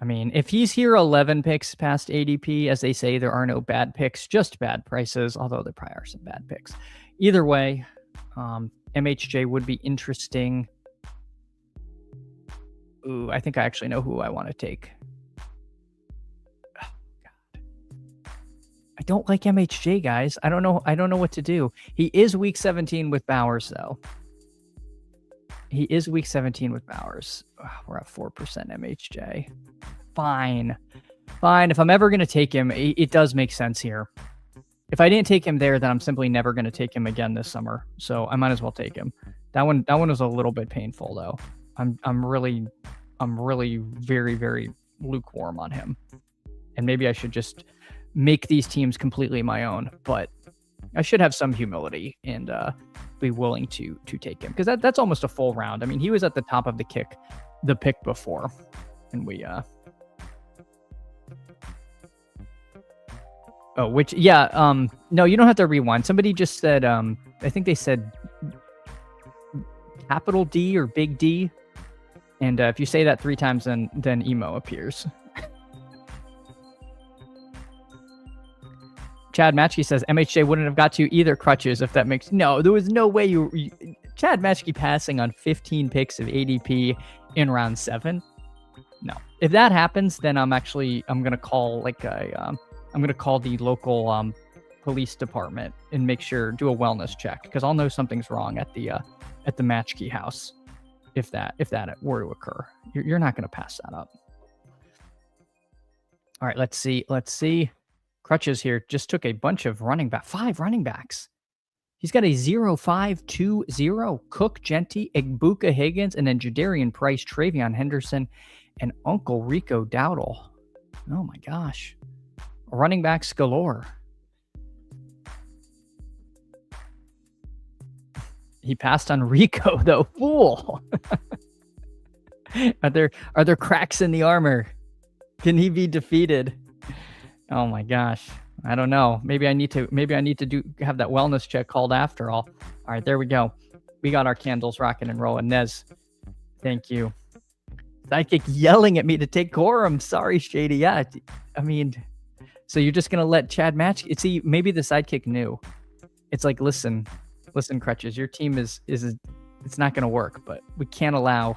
I mean, if he's here 11 picks past ADP, as they say, there are no bad picks, just bad prices, although there probably are some bad picks. Either way, MHJ would be interesting. Ooh, I think I actually know who I want to take. Oh, God. I don't like MHJ, guys. I don't know what to do. He is week 17 with Bowers, though. He is week 17 with Bowers. We're at 4% MHJ. Fine. If I'm ever going to take him, it does make sense here. If I didn't take him there, then I'm simply never going to take him again this summer. So I might as well take him. That one was a little bit painful, though. I'm really very, very lukewarm on him. And maybe I should just make these teams completely my own. But I should have some humility and be willing to take him, because that's almost a full round. I mean, he was at the top of the pick before, and we no, you don't have to rewind. Somebody just said I think they said capital D or big D, and if you say that 3 times, then Emo appears. Chad Matchkey says MHJ wouldn't have got to either crutches if that makes... No, there was no way you Chad Matchkey passing on 15 picks of ADP in round 7. No. If that happens, then I'm going to call I'm going to call the local police department and do a wellness check, because I'll know something's wrong at the Matchkey house if that were to occur. You're not going to pass that up. All right, let's see. Crutches here just took a bunch of running back, 5 running backs. He's got a 0-5-2-0. Cook, Genty, Igbuka Higgins, and then Jadarian Price, Travion Henderson, and Uncle Rico Dowdle. Oh my gosh. Running backs galore. He passed on Rico, though. Fool. Are there cracks in the armor? Can he be defeated? Oh my gosh. I don't know. Maybe I need to have that wellness check called after all. All right, there we go. We got our candles rocking and rolling. Nez, thank you. Sidekick yelling at me to take Corum. Sorry, Shady. Yeah, I mean, so you're just gonna let Chad match? See, maybe the sidekick knew. It's like, listen, Crutches. Your team is it's not gonna work. But we can't allow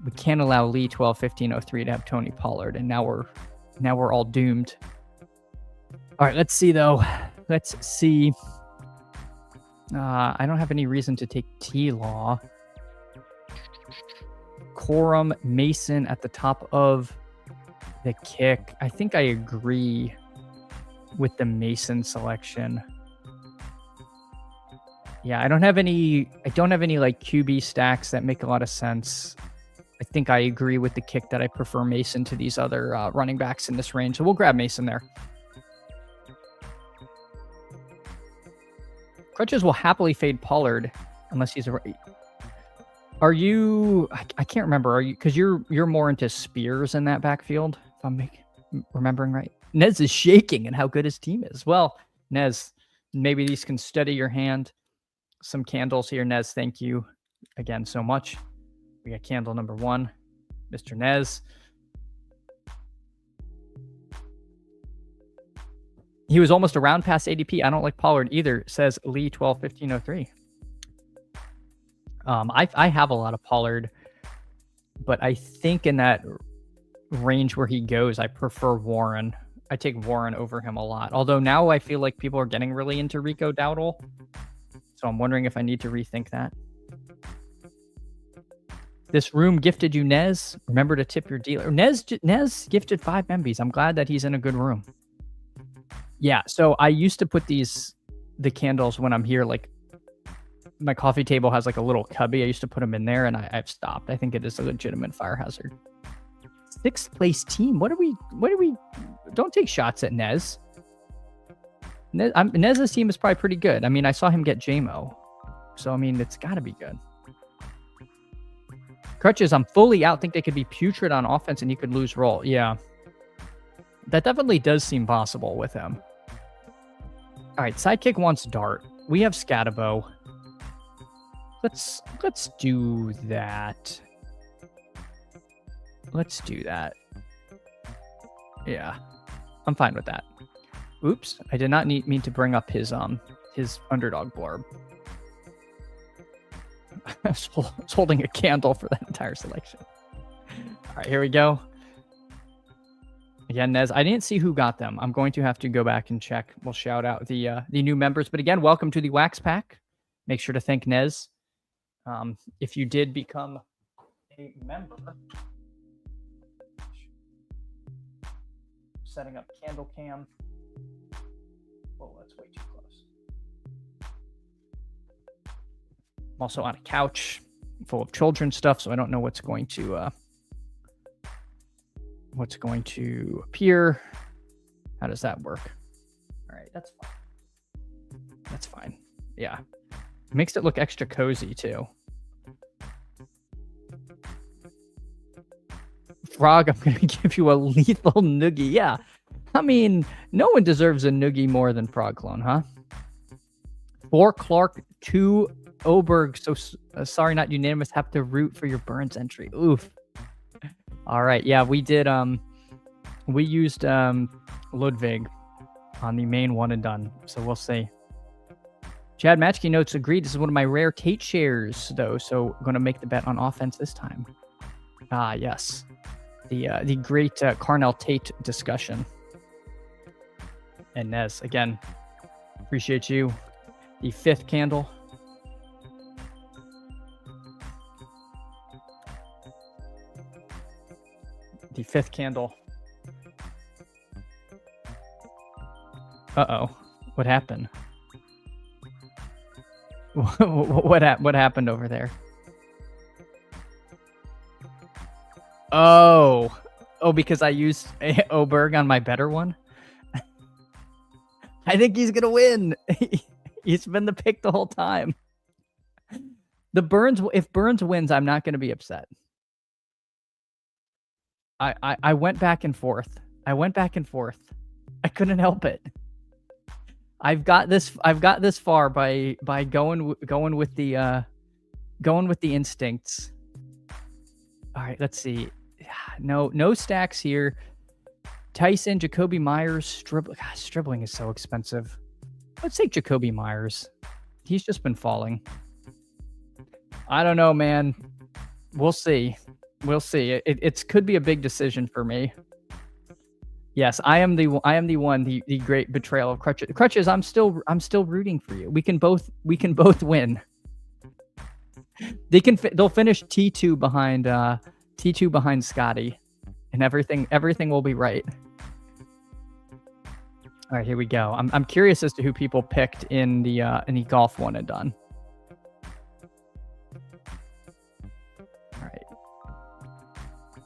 Lee 12-15-03 to have Tony Pollard, and now we're all doomed. All right, let's see though. Let's see. I don't have any reason to take T-Law. Corum, Mason at the top of the kick. I think I agree with the Mason selection. Yeah, I don't have any like QB stacks that make a lot of sense. I think I agree with the kick that I prefer Mason to these other running backs in this range. So we'll grab Mason there. Crutches will happily fade Pollard unless he's a... Are you... I can't remember. Are you... Because you're more into Spears in that backfield, if I'm remembering right. Nez is shaking at how good his team is. Well, Nez, maybe these can steady your hand. Some candles here, Nez. Thank you again so much. We got candle number 1, Mr. Nez. He was almost around past ADP. I don't like Pollard either, says Lee 12-15-03. I have a lot of Pollard, but I think in that range where he goes, I prefer Warren. I take Warren over him a lot. Although now I feel like people are getting really into Rico Dowdle. So I'm wondering if I need to rethink that. This room gifted you Nez. Remember to tip your dealer. Nez gifted 5 Membies. I'm glad that he's in a good room. Yeah, so I used to put the candles when I'm here, like my coffee table has like a little cubby. I used to put them in there, and I've stopped. I think it is a legitimate fire hazard. 6th place team. What are we? Don't take shots at Nez. Nez's team is probably pretty good. I mean, I saw him get JMO. So, I mean, it's got to be good. Crutches, I'm fully out. Think they could be putrid on offense and he could lose roll. Yeah. That definitely does seem possible with him. All right, sidekick wants Dart. We have Scatabo. Let's do that. Let's do that. Yeah, I'm fine with that. Oops, I did not mean to bring up his underdog blurb. I was holding a candle for that entire selection. All right, here we go. Again, Nez, I didn't see who got them. I'm going to have to go back and check. We'll shout out the new members. But again, welcome to the Wax Pack. Make sure to thank Nez. If you did become a member, setting up candle cam. Whoa, that's way too close. I'm also on a couch full of children's stuff, so I don't know what's going to appear. How does that work? All right, that's fine. That's fine. Yeah. It makes it look extra cozy too. Frog, I'm going to give you a lethal noogie. Yeah. I mean, no one deserves a noogie more than Frog Clone, huh? 4 Clark, 2 Oberg. So sorry, not unanimous. Have to root for your Burns entry. Oof. All right. Yeah, we did. We used Ludwig on the main one and done. So we'll see. Chad Matchkey notes agreed. This is one of my rare Tate shares, though. So I'm going to make the bet on offense this time. Ah, yes. The great Carnell Tate discussion. And Nez, again, appreciate you. The 5th candle. The 5th candle. Uh-oh. What happened? What happened over there? Oh. Oh, because I used Oberg on my better one? I think he's going to win. He's been the pick the whole time. If Burns wins, I'm not going to be upset. I went back and forth. I couldn't help it. I've got this far by going with the instincts. All right, let's see. No stacks here. Tyson, Jacoby Myers, Stribling is so expensive. Let's take Jacoby Myers. He's just been falling. I don't know, man. We'll see. It could be a big decision for me. Yes, I am the one, the great betrayal of Crutches. Crutches, I'm still rooting for you. We can both win. They'll finish T2 behind Scotty, and everything will be right. All right, here we go. I'm curious as to who people picked in the golf one and done. All right.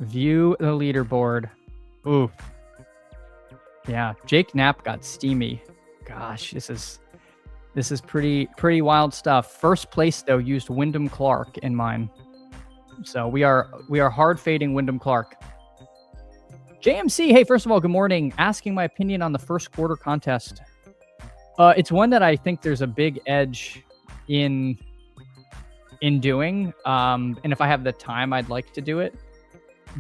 View the leaderboard. Ooh. Yeah, Jake Knapp got steamy. Gosh, this is pretty wild stuff. First place though used Wyndham Clark in mine. So we are hard fading Wyndham Clark. JMC, hey, first of all, good morning. Asking my opinion on the first quarter contest. It's one that I think there's a big edge in doing. And if I have the time, I'd like to do it,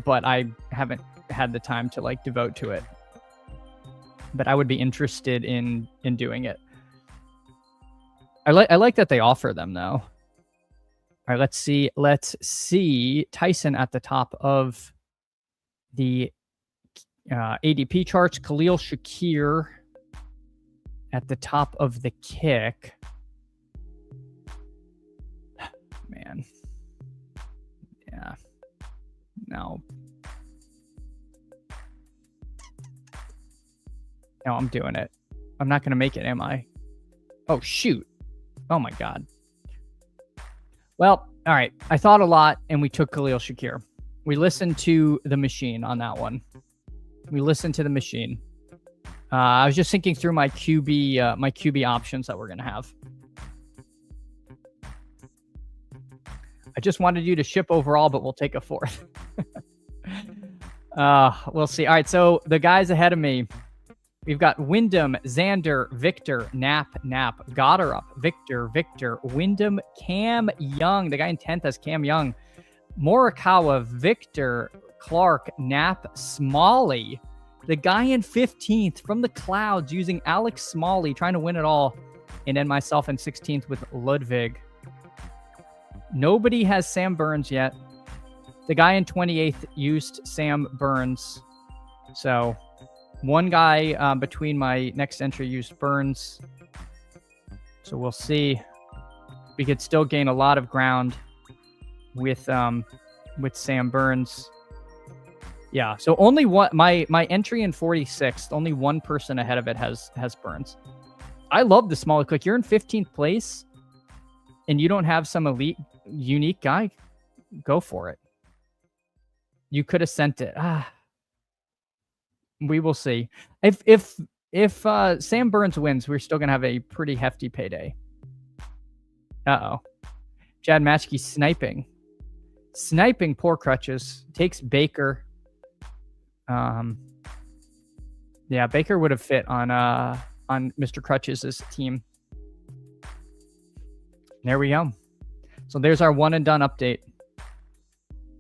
but I haven't had the time to like devote to it. But I would be interested in doing it. I like that they offer them though. All right, let's see Tyson at the top of the ADP charts. Khalil Shakir at the top of the kick. Man. Yeah. No, I'm doing it. I'm not going to make it, am I? Oh, shoot. Oh, my God. Well, all right. I thought a lot, and we took Khalil Shakir. We listened to the machine on that one. I was just thinking through my QB options that we're going to have. I just wanted you to ship overall, but we'll take a fourth. We'll see. All right, so the guys ahead of me, we've got Wyndham, Xander, Victor, Knapp, Goddard, Victor, Wyndham, Cam Young. The guy in 10th has Cam Young. Morikawa, Victor, Clark, Knapp, Smalley. The guy in 15th from the clouds using Alex Smalley, trying to win it all. And then myself in 16th with Ludwig. Nobody has Sam Burns yet. The guy in 28th used Sam Burns. So one guy between my next entry used Burns. So we'll see. We could still gain a lot of ground with Sam Burns. Yeah, so only one my entry in 46th, only one person ahead of it has Burns. I love the smaller click. You're in 15th place and you don't have some elite unique guy, go for it. You could have sent it. We will see. If Sam Burns wins, we're still gonna have a pretty hefty payday. Uh-oh. Chad Matchkey sniping poor Crutches. Takes Baker. Yeah, Baker would have fit on Mr. Crutches' team. There we go. So there's our one and done update.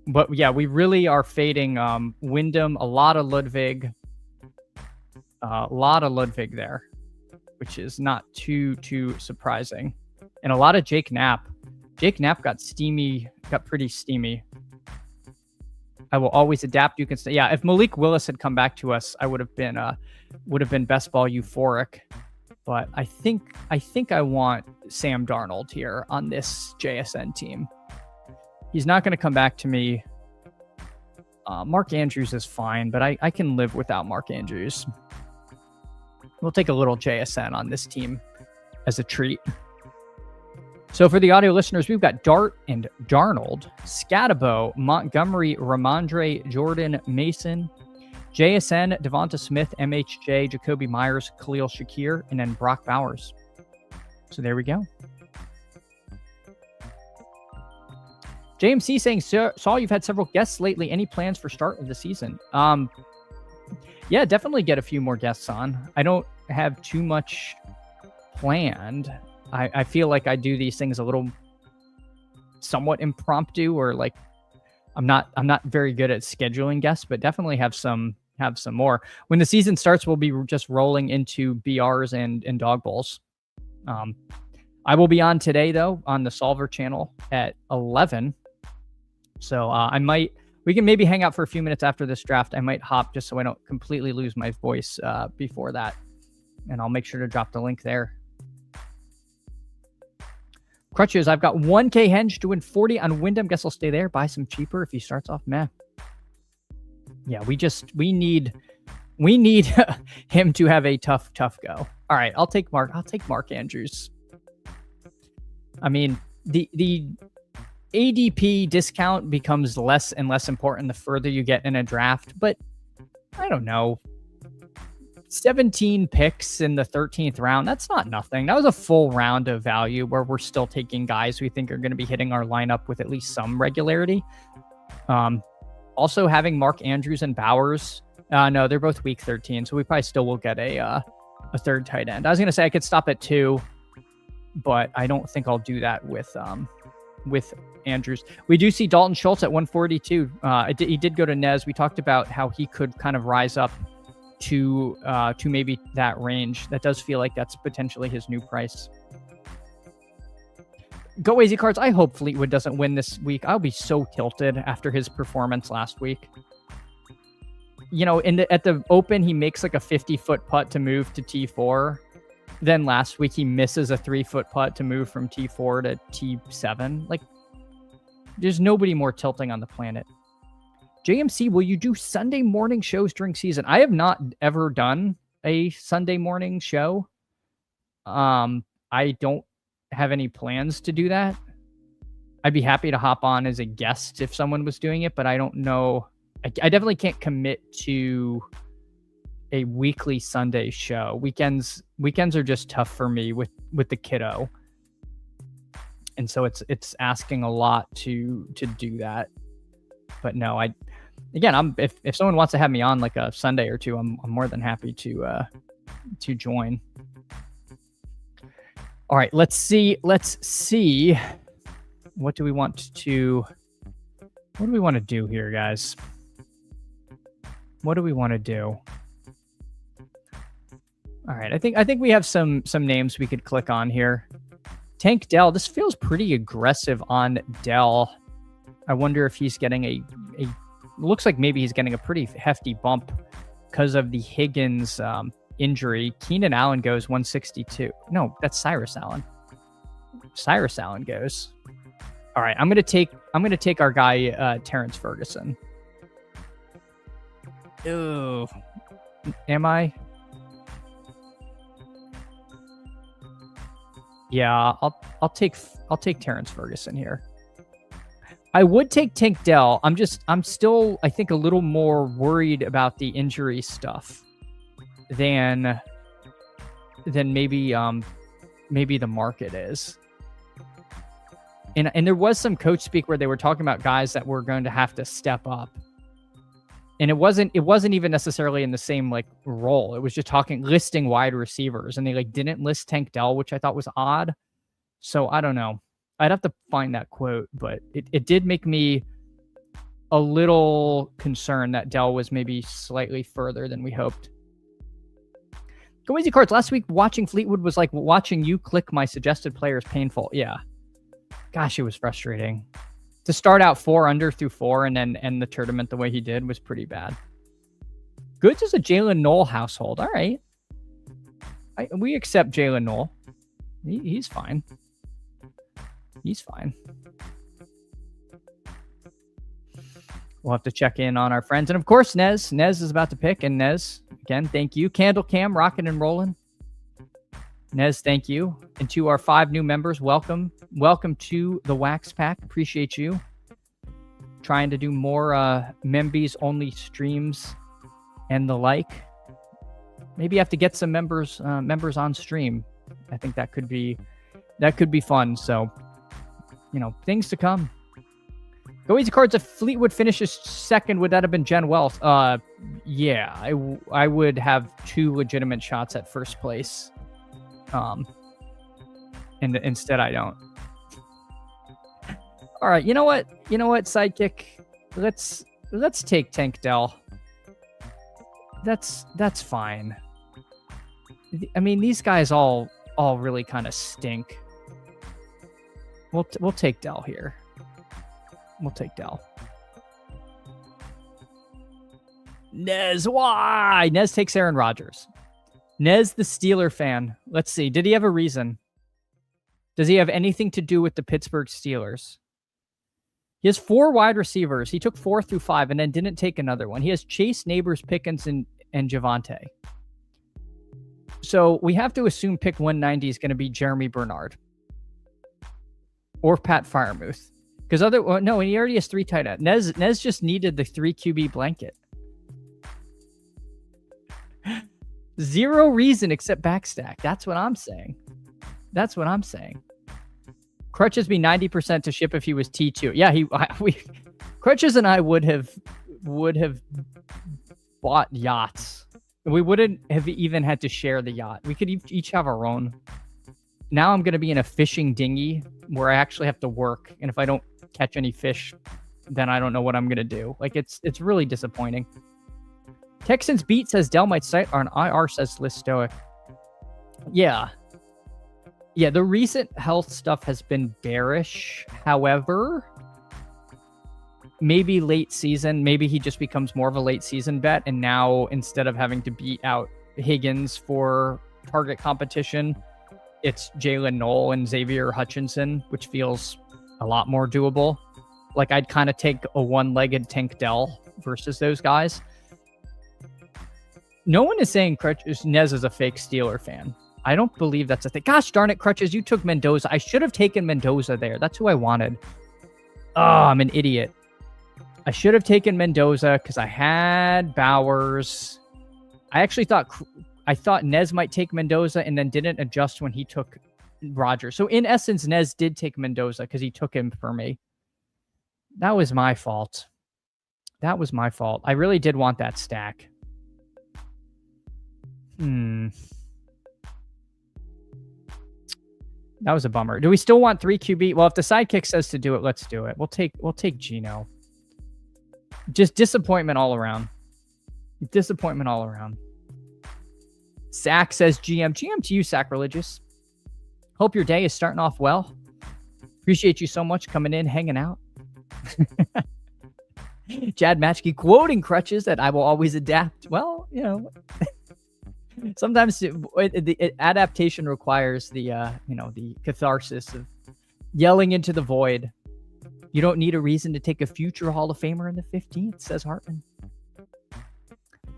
But yeah, we really are fading Wyndham, a lot of Ludwig there, which is not too surprising. And a lot of Jake Knapp. Jake Knapp got pretty steamy. I will always adapt. You can say, yeah, if Malik Willis had come back to us, I would have been best ball euphoric. But I think I want Sam Darnold here on this JSN team. He's not going to come back to me. Mark Andrews is fine, but I can live without Mark Andrews. We'll take a little JSN on this team as a treat. So for the audio listeners, we've got Dart and Darnold, Scatabo, Montgomery, Ramondre, Jordan, Mason, JSN, Devonta Smith, MHJ, Jacoby Myers, Khalil Shakir, and then Brock Bowers. So there we go. JMC saying, Saul, you've had several guests lately. Any plans for start of the season? Yeah, definitely get a few more guests on. I don't have too much planned. I feel like I do these things a little somewhat impromptu, or like I'm not very good at scheduling guests, but definitely have some more. When the season starts, we'll be just rolling into BRs and dog bowls. I will be on today though on the Solver channel at 11. So we can maybe hang out for a few minutes after this draft. I might hop just so I don't completely lose my voice before that. And I'll make sure to drop the link there. Crutches, I've got 1K Henge to win 40 on Wyndham. Guess I'll stay there. Buy some cheaper if he starts off meh. Yeah, we need him to have a tough go. All right, I'll take Mark Andrews. I mean, the ADP discount becomes less and less important the further you get in a draft, but I don't know. 17 picks in the 13th round, that's not nothing. That was a full round of value where we're still taking guys we think are going to be hitting our lineup with at least some regularity. Also having Mark Andrews and Bowers, no, they're both week 13, so we probably still will get a third tight end. I was going to say I could stop at 2, but I don't think I'll do that with Andrews. We do see Dalton Schultz at 142. He did go to Nez. We talked about how he could kind of rise up to maybe that range. That does feel like that's potentially his new price. Go Easy Cards. I hope Fleetwood doesn't win this week. I'll be so tilted after his performance last week. You know, at the Open, he makes like a 50-foot putt to move to T4. Then last week, he misses a 3-foot putt to move from T4 to T7. Like, there's nobody more tilting on the planet. JMC, will you do Sunday morning shows during season? I have not ever done a Sunday morning show. I don't have any plans to do that. I'd be happy to hop on as a guest if someone was doing it, but I don't know. I definitely can't commit to a weekly Sunday show. Weekends are just tough for me with the kiddo. And so it's asking a lot to do that. But no, if someone wants to have me on like a Sunday or two, I'm more than happy to join. All right, let's see. What do we want to do here, guys? What do we want to do? All right, I think we have some names we could click on here. Tank Dell. This feels pretty aggressive on Dell. I wonder if he's getting a looks like maybe he's getting a pretty hefty bump because of the Higgins injury. Keenan Allen goes 162. No, that's Cyrus Allen. Cyrus Allen goes. All right, I'm gonna take our guy Terrence Ferguson. Ew. Am I? Yeah, I'll take Terrence Ferguson here. I would take Tank Dell. I'm still, I think, a little more worried about the injury stuff than maybe the market is. And there was some coach speak where they were talking about guys that were going to have to step up. And it wasn't even necessarily in the same like role. It was just listing wide receivers, and they like didn't list Tank Dell, which I thought was odd. So I don't know. I'd have to find that quote, but it did make me a little concerned that Dell was maybe slightly further than we hoped. Go Easy Cards. Last week, watching Fleetwood was like watching you click my suggested players painful. Yeah. Gosh, it was frustrating. To start out 4 under through 4 and then end the tournament the way he did was pretty bad. Goods is a Jalen Knoll household. All right. We accept Jalen Knoll. He's fine. He's fine. We'll have to check in on our friends. And of course, Nez is about to pick. And Nez, Again, thank you. Candle Cam, rocking and rolling. Nez, thank you. And to our 5 new members, welcome. Welcome to the Wax Pack. Appreciate you. Trying to do more Membies only streams and the like. Maybe you have to get some members on stream. I think that could be fun. So, things to come. Go easy cards. If Fleetwood finishes second, would that have been Jen Wells? Yeah, I would have 2 legitimate shots at first place. And instead I don't. All right, you know what, Sidekick? Let's take Tank Dell. That's fine. I mean, these guys all really kind of stink. We'll take Dell here. We'll take Dell. Nez, why? Nez takes Aaron Rodgers. Nez, the Steeler fan. Let's see. Did he have a reason? Does he have anything to do with the Pittsburgh Steelers? He has 4 wide receivers. He took 4 through 5 and then didn't take another one. He has Chase, Neighbors, Pickens, and Javonte. So we have to assume pick 190 is going to be Jeremy Bernard or Pat Freiermuth. Because no, he already has 3 tight ends. Nez just needed the 3 QB blanket. 0 reason except backstack. That's what I'm saying. Crutches be 90% to ship if he was T2. Yeah, Crutches and I would have bought yachts. We wouldn't have even had to share the yacht. We could each have our own. Now I'm going to be in a fishing dinghy where I actually have to work. And if I don't catch any fish, then I don't know what I'm going to do. Like, it's really disappointing. Texans beat says Dell might cite on IR, says Listoic. Yeah, the recent health stuff has been bearish. However, maybe late season, maybe he just becomes more of a late season bet. And now instead of having to beat out Higgins for target competition, it's Jalen Noel and Xavier Hutchinson, which feels a lot more doable. Like, I'd kind of take a one-legged Tank Dell versus those guys. No one is saying Nez is a fake Steeler fan. I don't believe that's a thing. Gosh darn it, Crutches, you took Mendoza. I should have taken Mendoza there. That's who I wanted. Oh, I'm an idiot. I should have taken Mendoza because I had Bowers. I thought Nez might take Mendoza and then didn't adjust when he took Rodgers. So in essence, Nez did take Mendoza because he took him for me. That was my fault. I really did want that stack. That was a bummer. Do we still want 3 QB? Well, if the Sidekick says to do it, let's do it. We'll take Geno. Just disappointment all around. Sack says GM to you, Sacrilegious. Hope your day is starting off well. Appreciate you so much coming in, hanging out. Chad Matchkey quoting Crutches that I will always adapt. Well, sometimes the adaptation requires the catharsis of yelling into the void. You don't need a reason to take a future Hall of Famer in the 15th, says Hartman.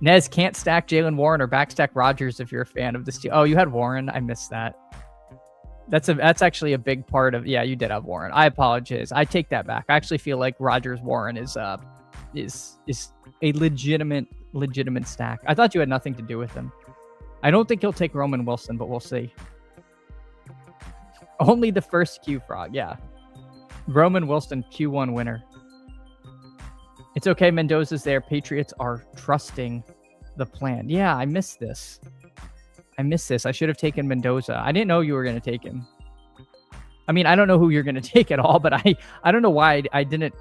Nez can't stack Jalen Warren or backstack Rodgers if you're a fan of the Steelers. Oh, you had Warren. I missed that. That's actually a big part of. Yeah, you did have Warren. I apologize. I take that back. I actually feel like Rodgers Warren is a legitimate stack. I thought you had nothing to do with him. I don't think he'll take Roman Wilson, but we'll see. Only the first Q Frog, yeah. Roman Wilson, Q1 winner. It's okay, Mendoza's there. Patriots are trusting the plan. Yeah, I missed this. I should have taken Mendoza. I didn't know you were going to take him. I mean, I don't know who you're going to take at all, but I don't know why I didn't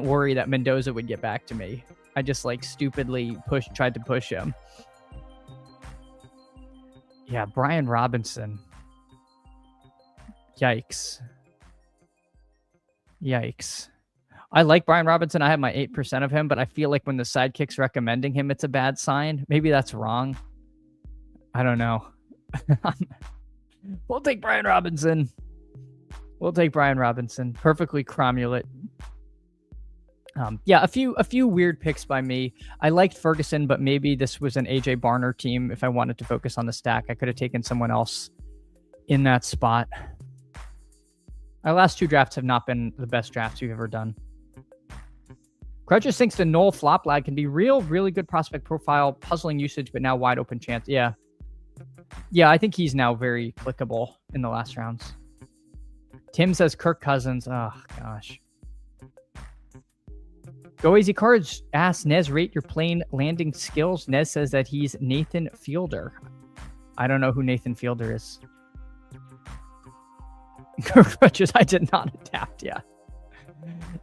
worry that Mendoza would get back to me. I just stupidly tried to push him. Yeah, Brian Robinson. Yikes. I like Brian Robinson. I have my 8% of him, but I feel like when the Sidekick's recommending him, it's a bad sign. Maybe that's wrong. I don't know. We'll take Brian Robinson. Perfectly cromulate. Yeah, a few weird picks by me. I liked Ferguson, but maybe this was an AJ Barner team. If I wanted to focus on the stack, I could have taken someone else in that spot. Our last 2 drafts have not been the best drafts we've ever done. Crutches thinks the Noel flop lag can be really good prospect profile, puzzling usage, but now wide open chance. Yeah. Yeah, I think he's now very clickable in the last rounds. Tim says Kirk Cousins. Oh, gosh. Go Easy Cards asks Nez, rate your plane landing skills. Nez says that he's Nathan Fielder. I don't know who Nathan Fielder is. Crutches, I did not adapt. Yeah.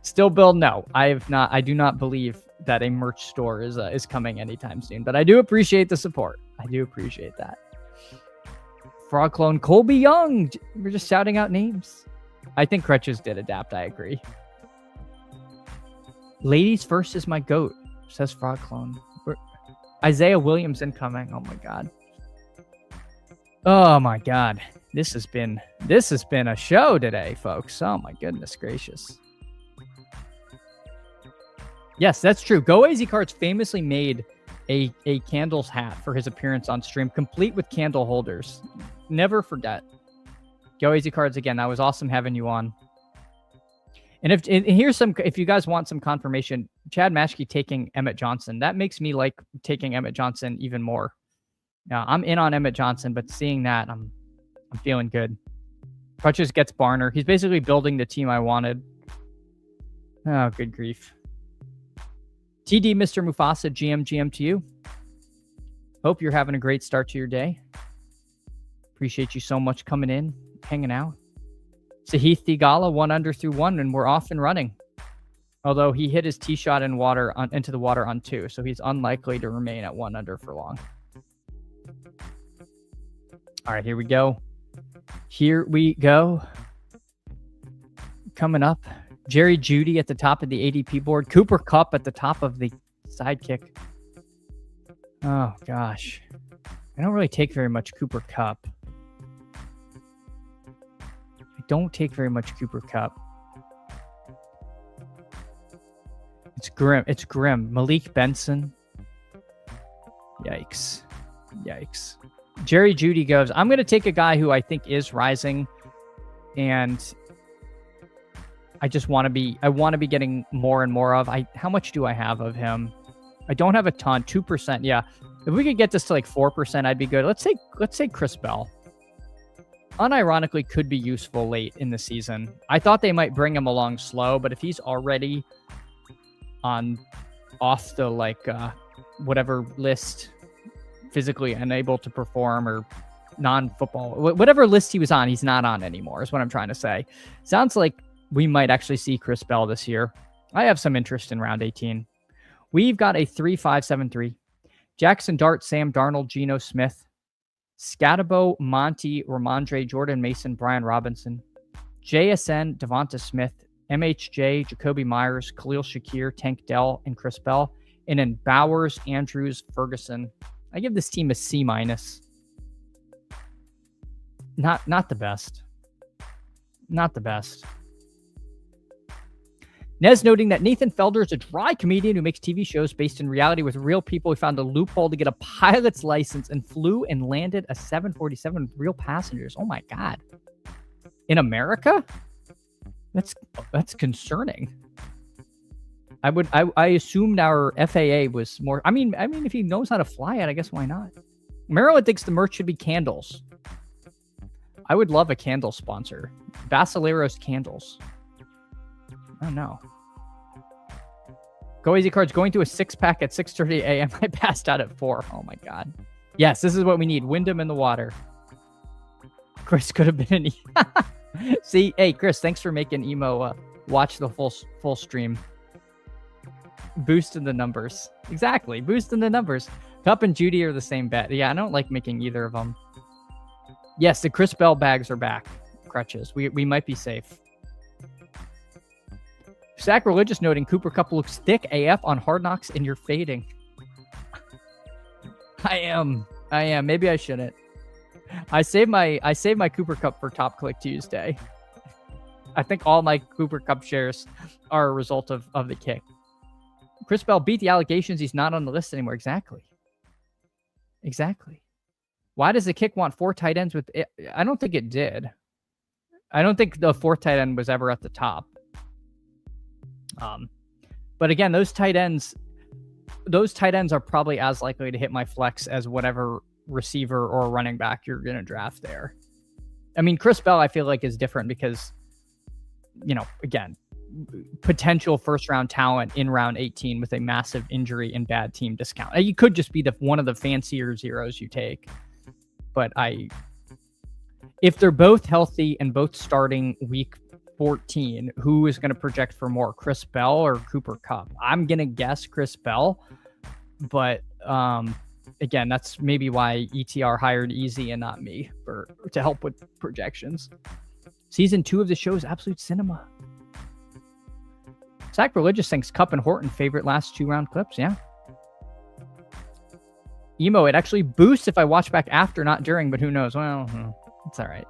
Still build. No, I do not believe that a merch store is coming anytime soon, but I do appreciate the support. I do appreciate that. Frog clone Colby Young. We're just shouting out names. I think Crutches did adapt. I agree. Ladies first is my goat, says Frog clone. Isaiah Williams incoming. Oh my god. Oh my god. This has been a show today, folks. Oh my goodness gracious. Yes, that's true. Go Easy Cards famously made a candles hat for his appearance on stream, complete with candle holders. Never forget. Go Easy Cards again. That was awesome having you on. And here's some, if you guys want some confirmation, Chad Maschke taking Emmett Johnson. That makes me like taking Emmett Johnson even more. Now, I'm in on Emmett Johnson, but seeing that, I'm feeling good. Crutches gets Barner. He's basically building the team I wanted. Oh, good grief. TD Mr. Mufasa, GM to you. Hope you're having a great start to your day. Appreciate you so much coming in, hanging out. Sahith Thigala, 1 under through 1, and we're off and running. Although he hit his tee shot in into the water on 2, so he's unlikely to remain at 1 under for long. All right, here we go. Here we go. Coming up, Jerry Jeudy at the top of the ADP board. Cooper Kupp at the top of the sidekick. Oh, gosh. I don't really take very much Cooper Kupp. Don't take very much Cooper Kupp. It's grim. It's grim. Malik Benson. Yikes. Yikes. Jerry Jeudy goes, I'm going to take a guy who I think is rising, and I just want to be, getting more and more of. How much do I have of him? I don't have a ton. 2%. Yeah. If we could get this to like 4%, I'd be good. Let's say Chris Bell. Unironically could be useful late in the season. I thought they might bring him along slow, but if he's already off the whatever list, physically unable to perform or non-football, whatever list he was on, he's not on anymore is what I'm trying to say. Sounds like we might actually see Chris Bell this year. I have some interest in round 18. We've got a 3-5-7-3. Jackson Dart, Sam Darnold, Geno Smith, Scatabo, Monty, Ramondre, Jordan Mason, Brian Robinson, JSN, Devonta Smith, MHJ, Jacoby Myers, Khalil Shakir, Tank Dell, and Chris Bell. And then Bowers, Andrews, Ferguson. I give this team a C-. Not the best. Not the best. Nez noting that Nathan Felder is a dry comedian who makes TV shows based in reality with real people. He found a loophole to get a pilot's license and flew and landed a 747 with real passengers. Oh my God. In America? That's concerning. I assumed our FAA was more. I mean, if he knows how to fly it, I guess why not? Maryland thinks the merch should be candles. I would love a candle sponsor. Basileros Candles. I don't know. Go Easy Cards going to a 6-pack at 6:30 a.m. I passed out at 4. Oh my God. Yes, this is what we need. Wyndham in the water. Chris could have been an See, hey Chris, thanks for making Emo watch the full stream. Boosting the numbers. Exactly, boosting the numbers. Kupp and Jeudy are the same bet. Yeah, I don't like making either of them. Yes, the Chris Bell bags are back. Crutches. We might be safe. Sacrilegious noting Cooper Kupp looks thick AF on Hard Knocks and you're fading. I am. Maybe I shouldn't. I saved my Cooper Kupp for Top Click Tuesday. I think all my Cooper Kupp shares are a result of the kick. Chris Bell beat the allegations he's not on the list anymore. Exactly. Why does the kick want 4 tight ends with it? I don't think it did. I don't think the 4th tight end was ever at the top. But again, those tight ends are probably as likely to hit my flex as whatever receiver or running back you're going to draft there. I mean, Chris Bell, I feel like, is different because, again, potential first-round talent in round 18 with a massive injury and bad team discount. You could just be one of the fancier zeros you take. But if they're both healthy and both starting week 14, who is going to project for more, Chris Bell or Cooper Kupp? I'm going to guess Chris Bell, but again, that's maybe why ETR hired Easy and not me to help with projections. Season 2 of the show is absolute cinema. Sacrilegious thinks Kupp and Horton favorite last 2-round clips. Yeah. Emo, it actually boosts if I watch back after, not during, but who knows? Well, it's all right.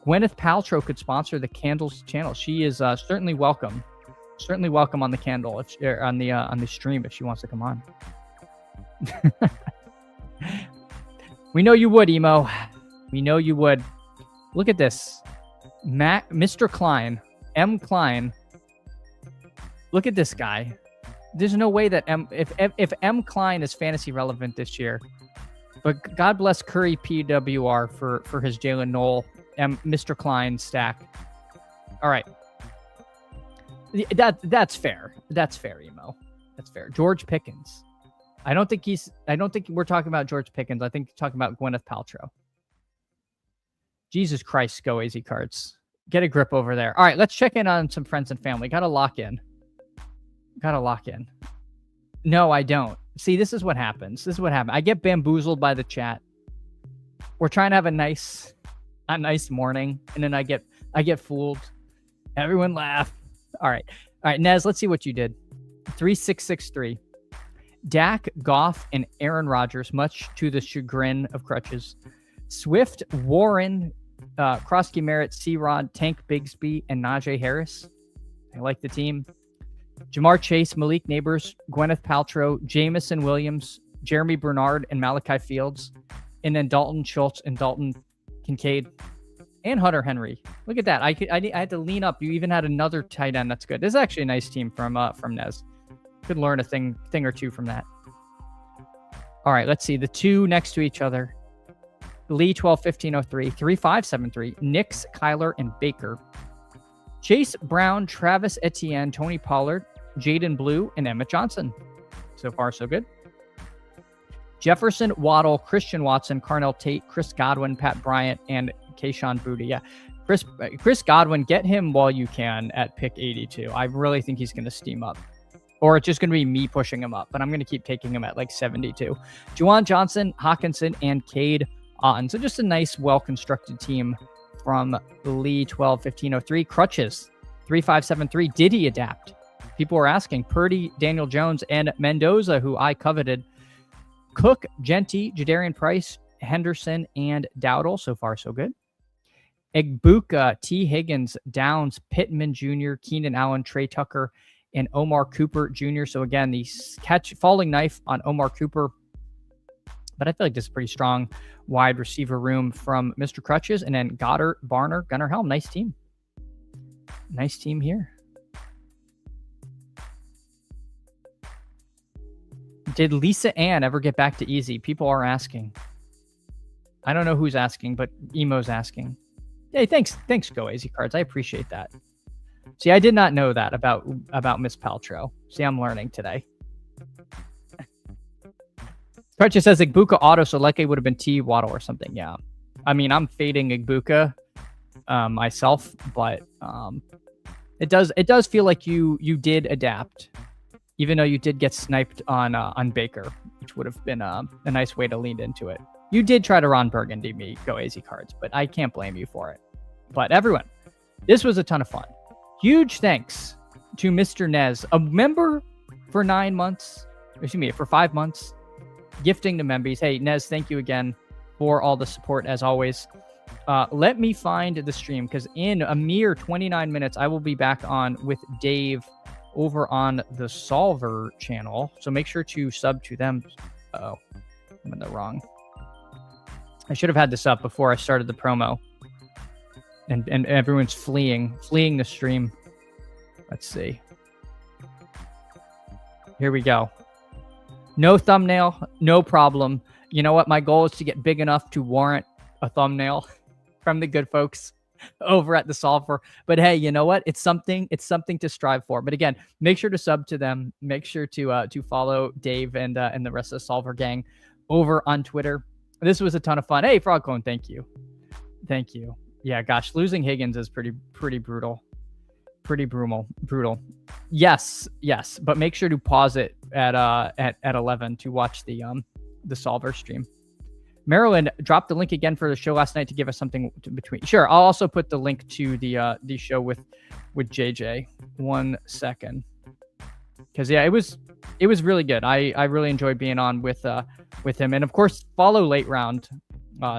Gwyneth Paltrow could sponsor the Candles channel. She is certainly welcome. Certainly welcome on the Candle on the stream if she wants to come on. We know you would, Emo. We know you would. Look at this. Mr. Klein. M. Klein. Look at this guy. There's no way that if M. Klein is fantasy relevant this year, but God bless Curry PWR for his Jalen Knoll Mr. Klein stack. All right. That's fair. That's fair, Emo. That's fair. George Pickens. I don't think we're talking about George Pickens. I think we're talking about Gwyneth Paltrow. Jesus Christ, go AZ Cards. Get a grip over there. All right, let's check in on some friends and family. Gotta lock in. No, I don't. See, this is what happens. I get bamboozled by the chat. We're trying to have a nice morning, and then I get fooled. Everyone laugh. All right, Nez, let's see what you did. 3663. Dak, Goff, and Aaron Rodgers, much to the chagrin of Crutches. Swift, Warren, Krosky Merritt, C-Rod, Tank Bigsby, and Najee Harris. I like the team. Jamar Chase, Malik Neighbors, Gwyneth Paltrow, Jamison Williams, Jeremy Bernard, and Malachi Fields. And then Dalton Schultz and Dalton Kincaid. And Hunter Henry. Look at that. I had to lean up. You even had another tight end. That's good. This is actually a nice team from Nez. Could learn a thing or two from that. All right, let's see. The two next to each other. Lee 121503, 3573, Nix, Kyler, and Baker. Chase Brown, Travis Etienne, Tony Pollard, Jaden Blue, and Emmett Johnson. So far, so good. Jefferson, Waddle, Christian Watson, Carnell Tate, Chris Godwin, Pat Bryant, and Kayshon Boutte. Yeah, Chris Godwin, get him while you can at pick 82. I really think he's going to steam up. Or it's just going to be me pushing him up, but I'm going to keep taking him at like 72. Juwan Johnson, Hawkinson, and Cade Otten. So just a nice, well-constructed team from Lee 121503. Crutches 3573. Did he adapt? People were asking. Purdy, Daniel Jones, and Mendoza, who I coveted. Cook, Genty, Jadarian Price, Henderson, and Dowdle. So far, so good. Egbuka, T. Higgins, Downs, Pittman Jr., Keenan Allen, Trey Tucker, and Omar Cooper Jr. So again, the falling knife on Omar Cooper. But I feel like this is pretty strong wide receiver room from Mr. Crutches. And then Goddard, Barner, Gunnar Helm. Nice team. Nice team here. Did Lisa Ann ever get back to easy? People are asking. I don't know who's asking, but Emo's asking. Hey, thanks, Go AZ Cards. I appreciate that. See, I did not know that about Miss Paltrow. See, I'm learning today. Crutches says Igbuka auto, so likely would have been T Waddle or something. Yeah, I mean, I'm fading Igbuka myself, but it does feel like you did adapt, even though you did get sniped on Baker, which would have been a nice way to lean into it. You did try to Ron Burgundy me, Go AZ Cards, but I can't blame you for it. But everyone, this was a ton of fun. Huge thanks to Mr. Nez, a member for 9 months, for 5 months, gifting the membies. Hey, Nez, thank you again for all the support as always. Let me find the stream because in a mere 29 minutes, I will be back on with Dave over on the Solver channel. So make sure to sub to them. Oh, I'm in the wrong. I should have had this up before I started the promo. And everyone's fleeing the stream. Let's see. Here we go. No thumbnail, no problem. You know what? My goal is to get big enough to warrant a thumbnail from the good folks over at the Solver. But hey, you know what? It's something to strive for. But again, make sure to sub to them. Make sure to follow Dave and the rest of the Solver gang over on Twitter. This was a ton of fun. Hey, Frogclone, thank you. Thank you. Yeah, gosh, losing Higgins is pretty brutal. Pretty brutal. Yes, but make sure to pause it at 11 to watch the Solver stream. Marilyn dropped the link again for the show last night to give us something between. Sure, I'll also put the link to the show with JJ. 1 second, because yeah, it was really good. I really enjoyed being on with him, and of course follow Late Round.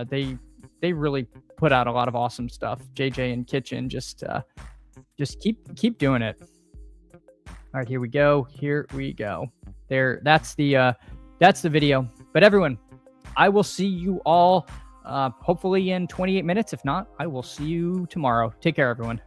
They really put out a lot of awesome stuff. JJ and Kitchen just keep doing it. All right, here we go. There, that's the video. But everyone, I will see you all hopefully in 28 minutes. If not, I will see you tomorrow. Take care, everyone.